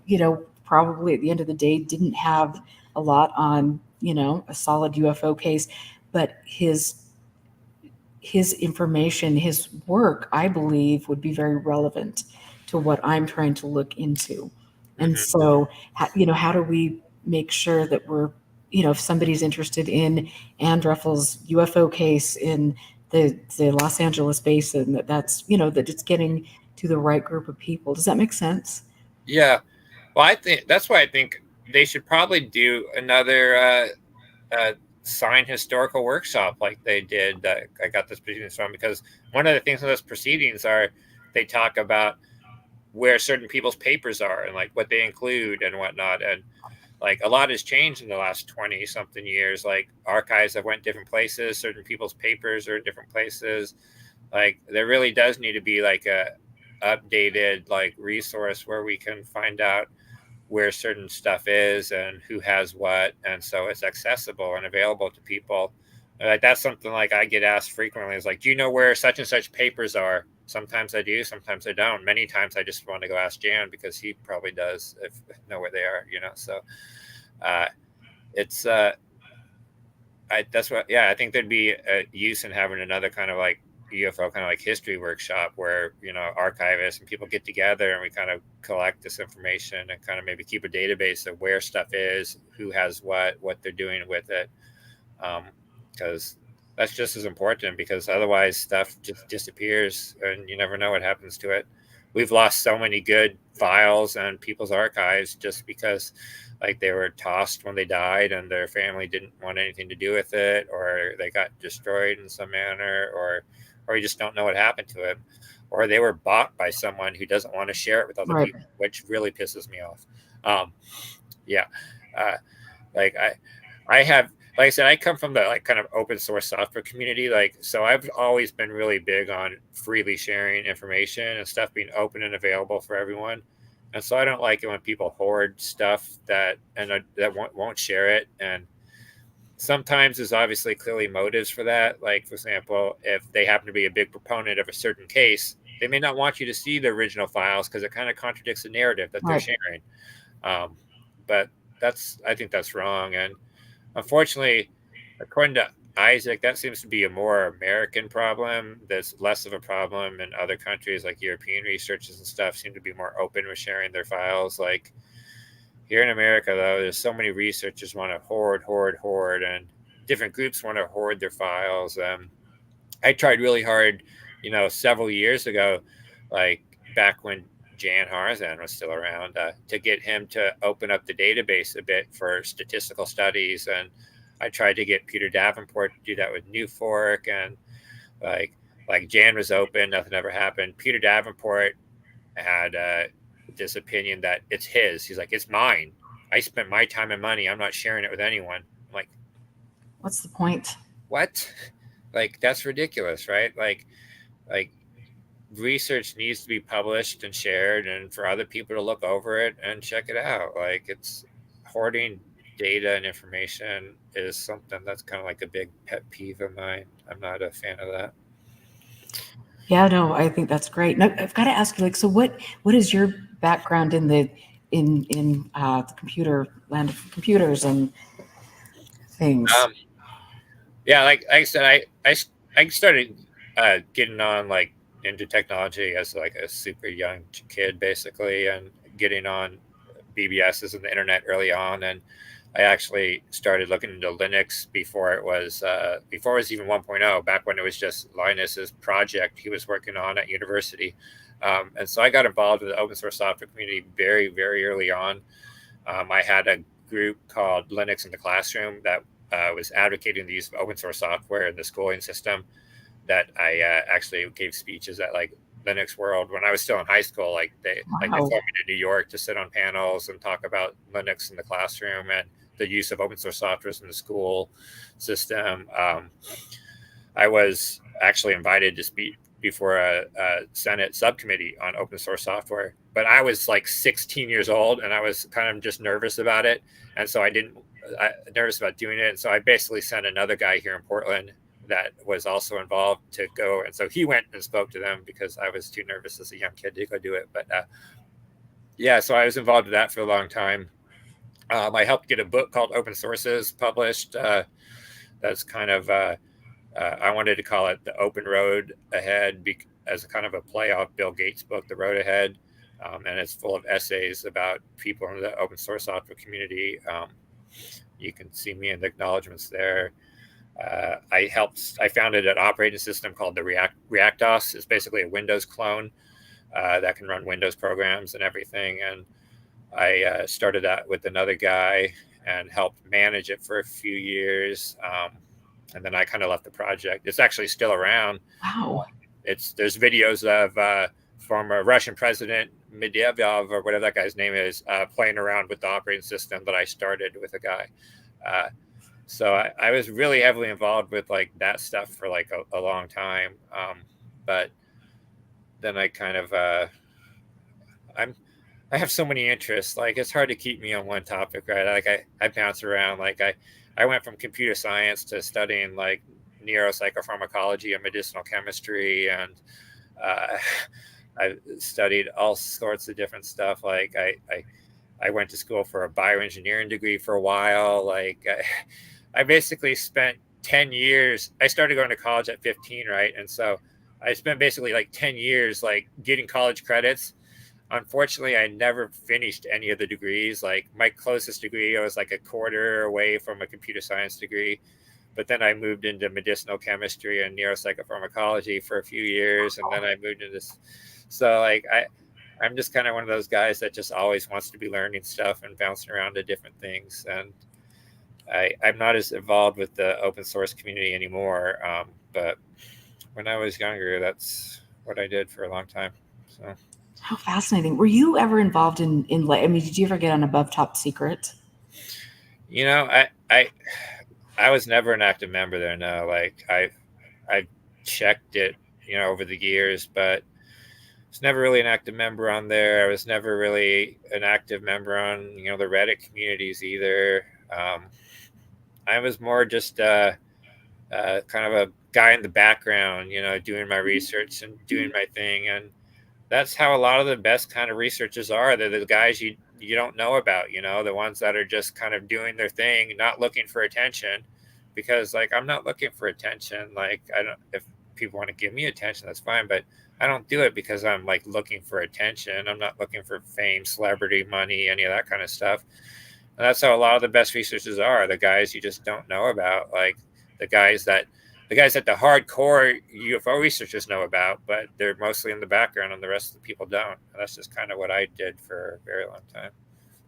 probably at the end of the day didn't have a lot on, a solid UFO case, but his information, his work, I believe, would be very relevant to what I'm trying to look into. And so, how do we make sure that we're, if somebody's interested in Andreffel's UFO case in the Los Angeles basin, that's that it's getting to the right group of people. Does that make sense? Yeah. Well, I think that's why I think they should probably do another signed historical workshop like they did that I got this proceedings from, because one of the things in those proceedings are they talk about where certain people's papers are and like what they include and whatnot. And like a lot has changed in the last 20 something years. Like archives have went different places, certain people's papers are in different places. Like there really does need to be like a updated like resource where we can find out where certain stuff is and who has what, and so it's accessible and available to people. Like that's something like I get asked frequently, is like, do you know where such and such papers are? Sometimes I do, sometimes I don't. Many times I just want to go ask Jan because he probably does if know where they are, you know. So uh it's that's what, yeah, I think there'd be a use in having another kind of like UFO kind of like history workshop where, you know, archivists and people get together and we kind of collect this information and kind of maybe keep a database of where stuff is, who has what they're doing with it. Because that's just as important, because otherwise stuff just disappears and you never know what happens to it. We've lost so many good files and people's archives just because like they were tossed when they died and their family didn't want anything to do with it, or they got destroyed in some manner, or you just don't know what happened to it, or they were bought by someone who doesn't want to share it with other Right. people, which really pisses me off. Yeah. uh, like I have, like I said, I come from the like kind of open source software community. Like, so I've always been really big on freely sharing information and stuff being open and available for everyone. And so I don't like it when people hoard stuff that won't share it. And sometimes there's obviously clearly motives for that. Like, for example, if they happen to be a big proponent of a certain case, they may not want you to see the original files because it kind of contradicts the narrative that they're Right. sharing. But I think that's wrong. And unfortunately, according to Isaac, that seems to be a more American problem. There's less of a problem in other countries, like European researchers and stuff seem to be more open with sharing their files. Like here in America, though, there's so many researchers want to hoard, and different groups want to hoard their files. I tried really hard, you know, several years ago, like back when Jan Harzan was still around, to get him to open up the database a bit for statistical studies. And I tried to get Peter Davenport to do that with New Fork, and like Jan was open, nothing ever happened. Peter Davenport had this opinion that it's his. He's like, it's mine. I spent my time and money. I'm not sharing it with anyone. I'm like, What's the point? what? Like that's ridiculous, right? Like research needs to be published and shared and for other people to look over it and check it out. Like it's hoarding data and information is something that's kind of like a big pet peeve of mine. I'm not a fan of that. Yeah, no, I think that's great. And I've got to ask you, like, so what is your background in the computer land of computers and things? Um, yeah, like I said, I started getting on like into technology as like a super young kid, basically, and getting on BBSs and the internet early on. And I actually started looking into Linux before it was even 1.0, back when it was just Linus's project he was working on at university. And so I got involved with the open source software community very, very early on. I had a group called Linux in the Classroom that was advocating the use of open source software in the schooling system. That I actually gave speeches at like Linux World when I was still in high school. They Wow. flew me to New York to sit on panels and talk about Linux in the classroom and the use of open source software in the school system. I was actually invited to speak before a Senate subcommittee on open source software, but I was like 16 years old and I was kind of just nervous about it, and so nervous about doing it. And so I basically sent another guy here in Portland that was also involved to go, and so he went and spoke to them because I was too nervous as a young kid to go do it. But yeah, so I was involved with that for a long time. I helped get a book called Open Sources published. That's kind of I wanted to call it The Open Road Ahead as a kind of a play off Bill Gates' book, The Road Ahead. And it's full of essays about people in the open source software community. You can see me in the acknowledgments there. I founded an operating system called the ReactOS. It's basically a Windows clone that can run Windows programs and everything. And I started that with another guy and helped manage it for a few years. And then I kind of left the project. It's actually still around. Wow. There's videos of former Russian President Medvedev, or whatever that guy's name is, playing around with the operating system that I started with a guy. So I was really heavily involved with like that stuff for like a long time. But then I kind of I have so many interests. Like it's hard to keep me on one topic, right? Like I bounce around. Like I went from computer science to studying like neuropsychopharmacology and medicinal chemistry, and uh, I studied all sorts of different stuff. Like I went to school for a bioengineering degree for a while. Like I basically spent 10 years. I started going to college at 15, right? And so I spent basically like 10 years like getting college credits. Unfortunately, I never finished any of the degrees. Like my closest degree, I was like a quarter away from a computer science degree. But then I moved into medicinal chemistry and neuropsychopharmacology for a few years, and then I moved into this. So like I'm just kind of one of those guys that just always wants to be learning stuff and bouncing around to different things. And I'm not as involved with the open source community anymore. But when I was younger, that's what I did for a long time. So. How fascinating. Were you ever involved in I mean, did you ever get on Above Top Secret? You know, I was never an active member there. No, like I checked it, over the years, but I was never really an active member on there. I was never really an active member on, the Reddit communities either. I was more just kind of a guy in the background, doing my research and doing my thing. And that's how a lot of the best kind of researchers are. They're the guys you don't know about, the ones that are just kind of doing their thing, not looking for attention. Because like I'm not looking for attention. Like I don't, if people want to give me attention, that's fine. But I don't do it because I'm like looking for attention. I'm not looking for fame, celebrity, money, any of that kind of stuff. And that's how a lot of the best researchers are. The guys you just don't know about, like the guys that the hardcore UFO researchers know about, but they're mostly in the background and the rest of the people don't. And that's just kind of what I did for a very long time.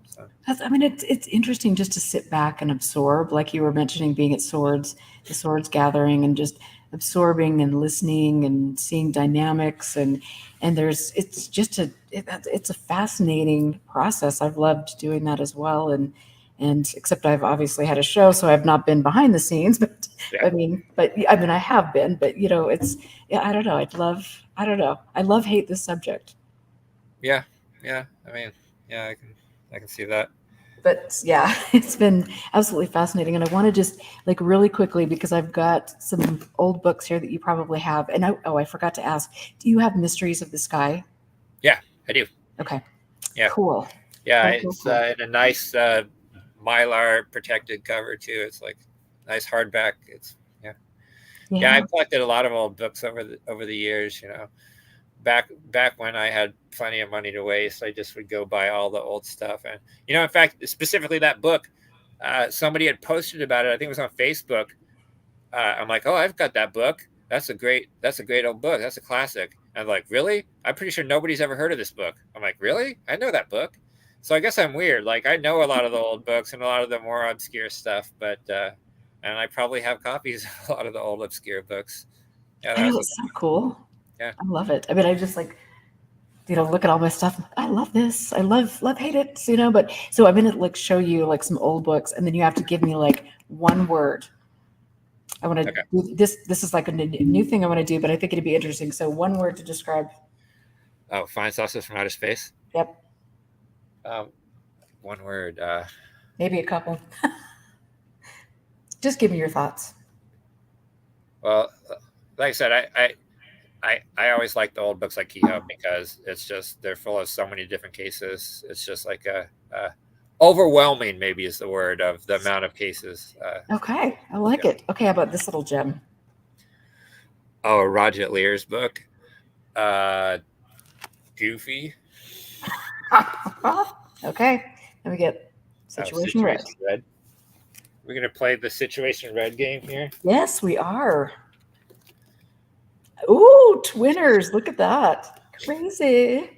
So. I mean, it's interesting just to sit back and absorb, like you were mentioning, being at the Swords gathering, and just absorbing and listening and seeing dynamics, and it's a fascinating process. I've loved doing that as well, and except I've obviously had a show, so I've not been behind the scenes, but Yeah. I mean I have been, but it's I don't know. I don't know. I love hate this subject. Yeah. I mean, yeah, I can see that. But yeah, it's been absolutely fascinating. And I want to just like really quickly, because I've got some old books here that you probably have. And I forgot to ask, do you have Mysteries of the Sky? Yeah, I do. Okay. Yeah. Cool. Yeah, Cool. it's in a nice Mylar protected cover too. It's like nice hardback. It's yeah. I've collected a lot of old books over the years. Back when I had plenty of money to waste, I just would go buy all the old stuff. And in fact, specifically that book, somebody had posted about it. I think it was on Facebook. I'm like, oh, I've got that book. That's a great old book. That's a classic. I'm like, really? I'm pretty sure nobody's ever heard of this book. I'm like, really? I know that book. So I guess I'm weird. Like I know a lot of the old books and a lot of the more obscure stuff, but and I probably have copies of a lot of the old obscure books. Yeah, I know, it's so cool. Yeah. I love it. I mean, I just like, look at all my stuff. I love this. I love hate it, but so I'm going to like show you like some old books, and then you have to give me like one word. I want to do this. This is like a new thing I want to do, but I think it'd be interesting. So one word to describe. Oh, flying saucers from outer space. Yep. One word. Maybe a couple. Just give me your thoughts. Well, like I said, I always like the old books like Kehoe because it's just they're full of so many different cases. It's just like a overwhelming, maybe is the word, of the amount of cases. Okay, I like it. Okay, how about this little gem? Oh, Roger Lear's book, Goofy. Okay, then we get Situation Red. We're gonna play the Situation Red game here. Yes, we are. Ooh, Twinners! Look at that, crazy.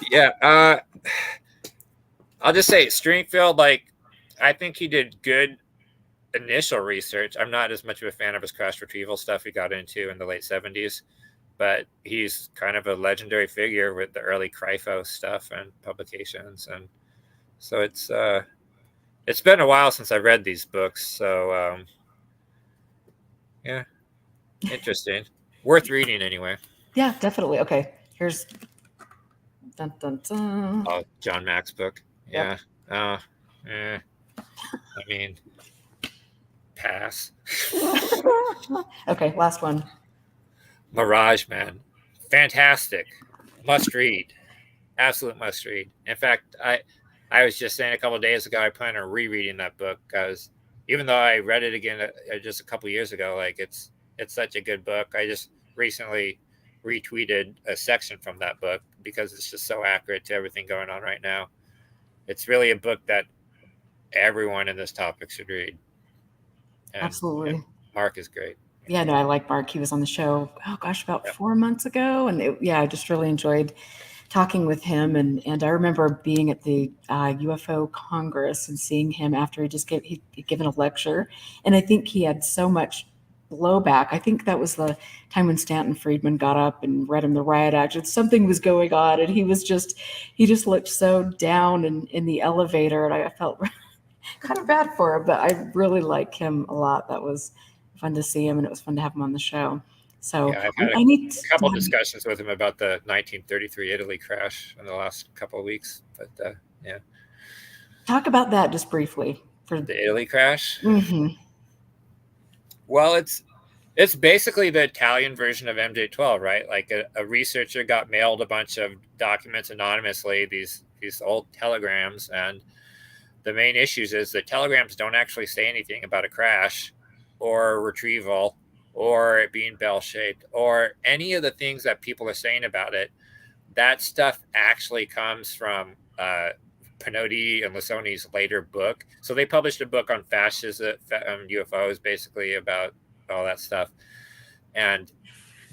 Yeah. I'll just say Stringfield, like, I think he did good initial research. I'm not as much of a fan of his crash retrieval stuff he got into in the late 70s, but he's kind of a legendary figure with the early Crypho stuff and publications. And so it's been a while since I read these books. So, yeah, interesting. Worth reading anyway. Yeah, definitely. Okay, here's dun, dun, dun. Oh, John Mack's book. Yeah. Yep. Oh, I mean, pass. Okay, last one. Mirage Man. Fantastic. Must read. Absolute must read. In fact, I was just saying a couple of days ago I plan on rereading that book because even though I read it again just a couple of years ago, like it's such a good book. I just recently retweeted a section from that book because it's just so accurate to everything going on right now. It's really a book that everyone in this topic should read. And Absolutely. Mark is great. Yeah, no, I like Mark. He was on the show, oh gosh, about 4 months ago. And yeah, I just really enjoyed talking with him. And I remember being at the UFO Congress and seeing him after he'd given a lecture. And I think he had so much blowback. I think that was the time when Stanton Friedman got up and read him the riot act. And something was going on. And he just looked so down in the elevator. And I felt kind of bad for him, but I really like him a lot. That was fun to see him, and it was fun to have him on the show. So yeah, I've had I need a couple discussions with him about the 1933 Italy crash in the last couple of weeks. But yeah, talk about that just briefly. For the Italy crash. Mm-hmm. Well, it's basically the Italian version of MJ12, right? Like a researcher got mailed a bunch of documents anonymously, these old telegrams, and the main issues is the telegrams don't actually say anything about a crash or retrieval or it being bell-shaped or any of the things that people are saying about it. That stuff actually comes from Pinotti and Lissoni's later book. So they published a book on fascism, UFOs, basically about all that stuff. And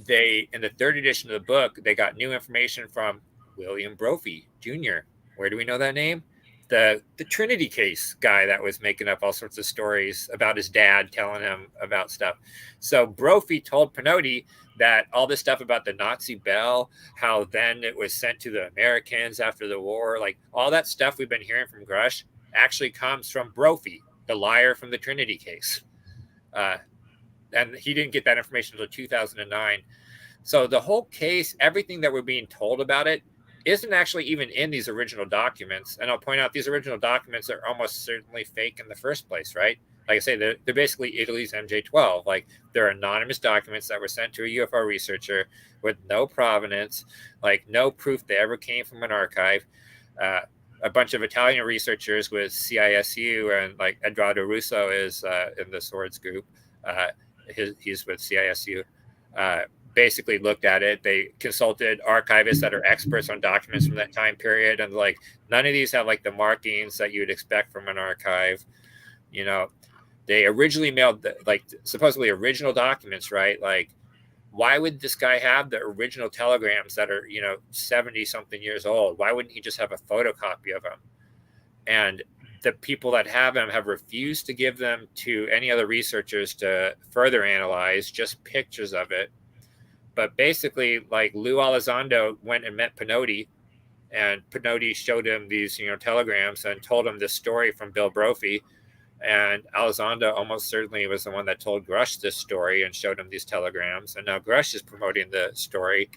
they, in the third edition of the book, they got new information from William Brophy Jr. Where do we know that name? The Trinity case guy that was making up all sorts of stories about his dad telling him about stuff. So Brophy told Pinotti that all this stuff about the Nazi bell, how then it was sent to the Americans after the war, like all that stuff we've been hearing from Grush actually comes from Brophy, the liar from the Trinity case. And he didn't get that information until 2009. So the whole case, everything that we're being told about it, isn't actually even in these original documents. And I'll point out these original documents are almost certainly fake in the first place, right? Like I say, they're basically Italy's MJ12. Like they're anonymous documents that were sent to a UFO researcher with no provenance, like no proof they ever came from an archive. A bunch of Italian researchers with CISU, and like Eduardo Russo is in the Swords group. He's with CISU. Basically looked at it. They consulted archivists that are experts on documents from that time period, and like none of these have like the markings that you would expect from an archive. You know, they originally mailed like supposedly original documents, right? Like, why would this guy have the original telegrams that are 70 something years old? Why wouldn't he just have a photocopy of them? And the people that have them have refused to give them to any other researchers to further analyze, just pictures of it. But basically, like Lou Elizondo went and met Pinotti, and Pinotti showed him these, telegrams and told him this story from Bill Brophy. And Elizondo almost certainly was the one that told Grush this story and showed him these telegrams. And now Grush is promoting the story.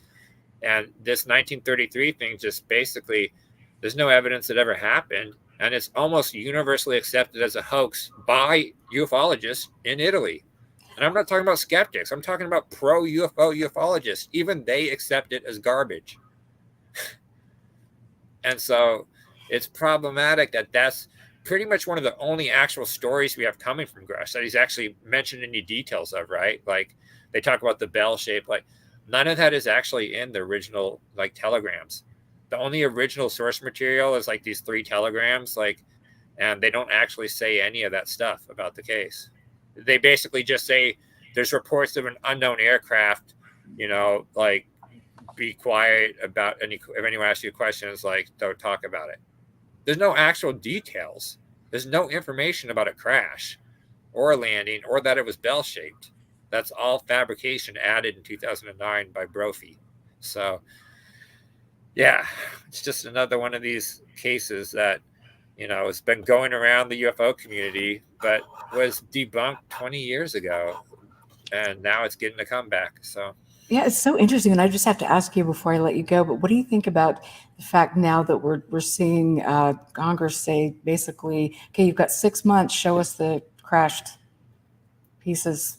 And this 1933 thing just basically, there's no evidence it ever happened. And it's almost universally accepted as a hoax by ufologists in Italy. And I'm not talking about skeptics. I'm talking about pro-UFO ufologists. Even they accept it as garbage. And so it's problematic that that's pretty much one of the only actual stories we have coming from Grush that he's actually mentioned any details of, right? Like they talk about the bell shape. Like none of that is actually in the original like telegrams. The only original source material is like these 3 telegrams, like, and they don't actually say any of that stuff about the case. They basically just say there's reports of an unknown aircraft, like be quiet about if anyone asks you questions, like don't talk about it. There's no actual details. There's no information about a crash or a landing or that it was bell-shaped. That's all fabrication added in 2009 by Brophy. So, yeah, it's just another one of these cases that, it's been going around the UFO community, but was debunked 20 years ago, and now it's getting a comeback. So, Yeah, it's so interesting, and I just have to ask you before I let you go. But what do you think about the fact now that we're seeing Congress say basically, okay, you've got 6 months, show us the crashed pieces.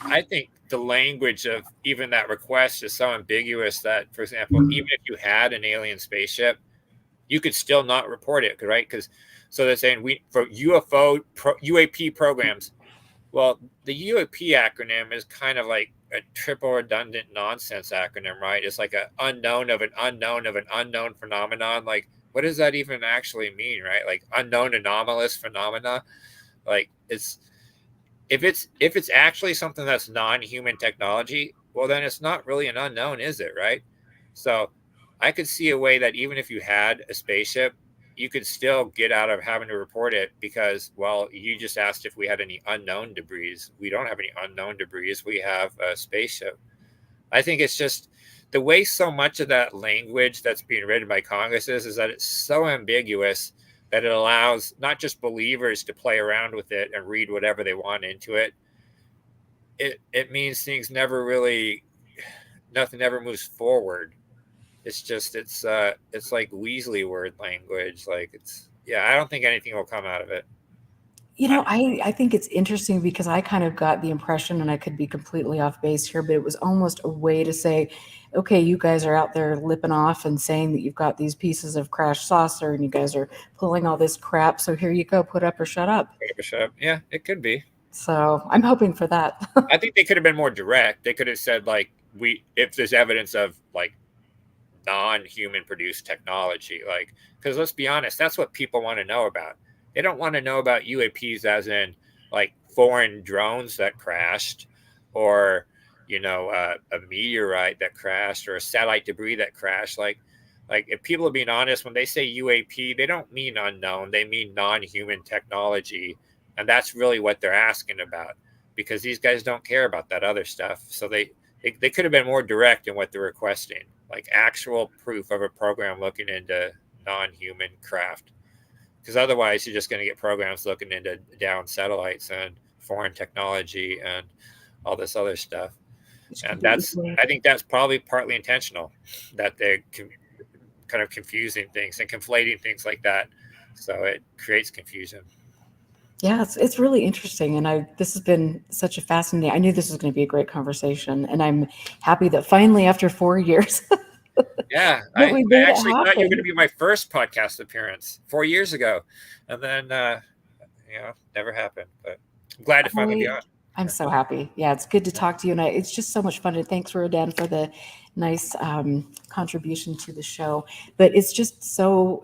I think the language of even that request is so ambiguous that, for example, even if you had an alien spaceship, you could still not report it, right? Because so they're saying for UAP programs. Well, the UAP acronym is kind of like a triple redundant nonsense acronym, right? It's like an unknown of an unknown of an unknown phenomenon. Like, what does that even actually mean, right? Like unknown anomalous phenomena. Like if it's actually something that's non-human technology, well then it's not really an unknown, is it, right? So I could see a way that even if you had a spaceship, you could still get out of having to report it because, well, you just asked if we had any unknown debris. We don't have any unknown debris. We have a spaceship. I think it's just the way so much of that language that's being written by Congress is that it's so ambiguous that it allows not just believers to play around with it and read whatever they want into it. It means things never really, nothing ever moves forward. It's just it's like Weasley word language. Like I don't think anything will come out of it. I think it's interesting because I kind of got the impression, and I could be completely off base here, but it was almost a way to say, okay, you guys are out there lipping off and saying that you've got these pieces of crashed saucer and you guys are pulling all this crap. So here you go, put up or shut up. Shut up. Yeah, it could be. So I'm hoping for that. I think they could have been more direct. They could have said like if there's evidence of like non-human produced technology, like, because let's be honest, that's what people want to know about. They don't want to know about UAPs as in like foreign drones that crashed, or a meteorite that crashed, or a satellite debris that crashed. Like if people are being honest, when they say UAP, they don't mean unknown, they mean non-human technology, and that's really what they're asking about, because these guys don't care about that other stuff. So they could have been more direct in what they're requesting, like actual proof of a program looking into non-human craft. Because otherwise, you're just going to get programs looking into down satellites and foreign technology and all this other stuff. And I think that's probably partly intentional, that they're kind of confusing things and conflating things like that. So it creates confusion. Yeah, it's really interesting, and this has been such a fascinating. I knew this was going to be a great conversation, and I'm happy that finally, after 4 years, Yeah, that we made I it actually thought you were going happen. to be my first podcast appearance 4 years ago, and then never happened. But I'm glad to finally be on. I'm so happy. Yeah, it's good to talk to you, and it's just so much fun. And thanks, Rodan, for the nice contribution to the show. But it's so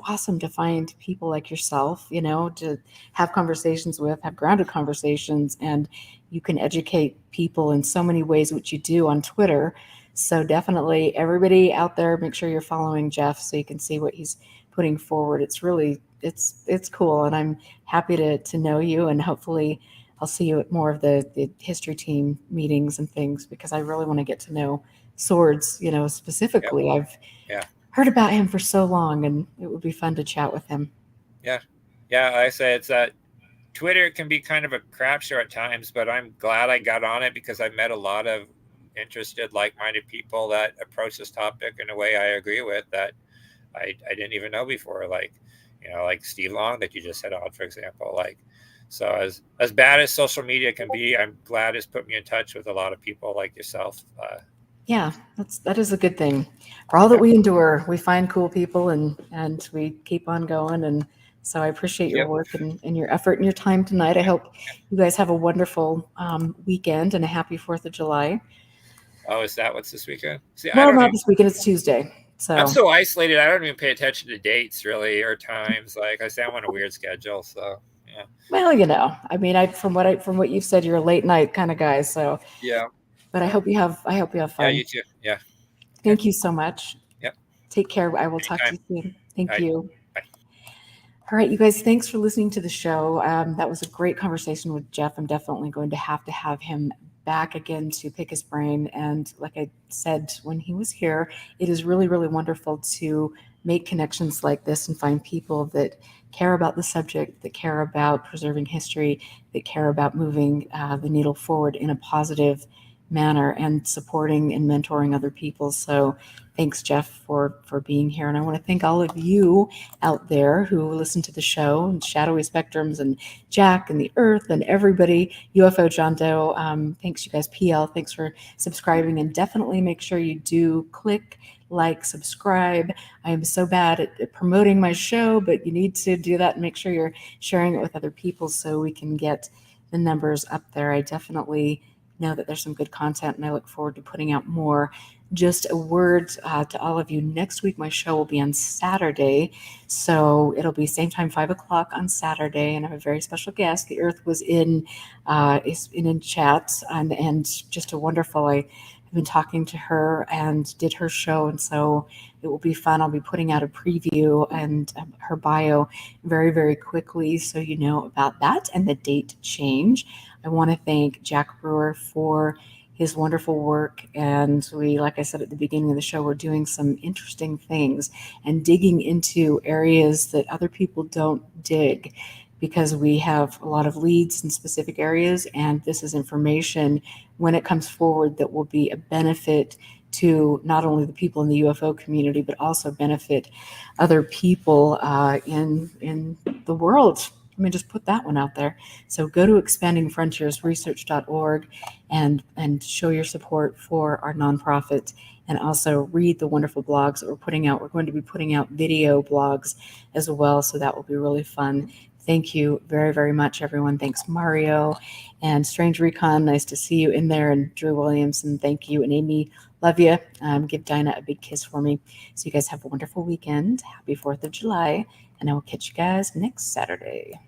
awesome to find people like yourself, to have conversations with, have grounded conversations, and you can educate people in so many ways, which you do on Twitter. So definitely, everybody out there, make sure you're following Jeff so you can see what he's putting forward. It's really it's cool, and I'm happy to know you, and hopefully I'll see you at more of the history team meetings and things, because I really want to get to know Swords, specifically. Yep. I've Yeah. heard about him for so long, and it would be fun to chat with him. Yeah. Yeah. I say it's that Twitter can be kind of a crap show at times, but I'm glad I got on it because I met a lot of interested, like-minded people that approach this topic in a way I agree with that I didn't even know before. Like, like Steve Long that you just had on, for example. Like, so as bad as social media can be, I'm glad it's put me in touch with a lot of people like yourself. Yeah, that is a good thing. For all that we endure, we find cool people, and we keep on going. And so I appreciate your Yep. work and your effort and your time tonight. I hope you guys have a wonderful weekend and a happy 4th of July. Oh, is that what's this weekend? See, Well, not this weekend. It's Tuesday. So I'm so isolated. I don't even pay attention to dates really or times. Like I say, I'm on a weird schedule. So yeah. Well, I mean, from what you've said, you're a late night kind of guy. So Yeah. but I hope you have Yeah, fun. you too. Yeah. Thank you so much. Yep. Take care. I will talk to Anytime. you soon. Thank All right. you. Bye. All right, you guys, thanks for listening to the show. That was a great conversation with Jeff. I'm definitely going to have him back again to pick his brain. And like I said when he was here, it is really, really wonderful to make connections like this and find people that care about the subject, that care about preserving history, that care about moving the needle forward in a positive manner and supporting and mentoring other people. So thanks, Jeff, for being here. And I want to thank all of you out there who listen to the show, and Shadowy Spectrums and Jack and the Earth and everybody, UFO John Doe. Thanks, you guys. PL, thanks for subscribing. And definitely make sure you do click, like, subscribe. I am so bad at promoting my show, but you need to do that and make sure you're sharing it with other people so we can get the numbers up there. I definitely know that there's some good content, and I look forward to putting out more. Just a word to all of you. Next week, my show will be on Saturday. So it'll be same time, 5 o'clock on Saturday. And I have a very special guest. The Earth was is in chat, and just a wonderful, I have been talking to her and did her show. And so it will be fun. I'll be putting out a preview and her bio very, very quickly, so you know about that and the date change. I want to thank Jack Brewer for his wonderful work. And we, like I said at the beginning of the show, we're doing some interesting things and digging into areas that other people don't dig, because we have a lot of leads in specific areas. And this is information when it comes forward that will be a benefit to not only the people in the UFO community, but also benefit other people in the world. Let me just put that one out there. So go to expandingfrontiersresearch.org and show your support for our nonprofit, and also read the wonderful blogs that we're putting out. We're going to be putting out video blogs as well, so that will be really fun. Thank you very, very much, everyone. Thanks, Mario and Strange Recon. Nice to see you in there. And Drew Williamson, thank you. And Amy, love you. Give Dinah a big kiss for me. So you guys have a wonderful weekend. Happy 4th of July. And I will catch you guys next Saturday.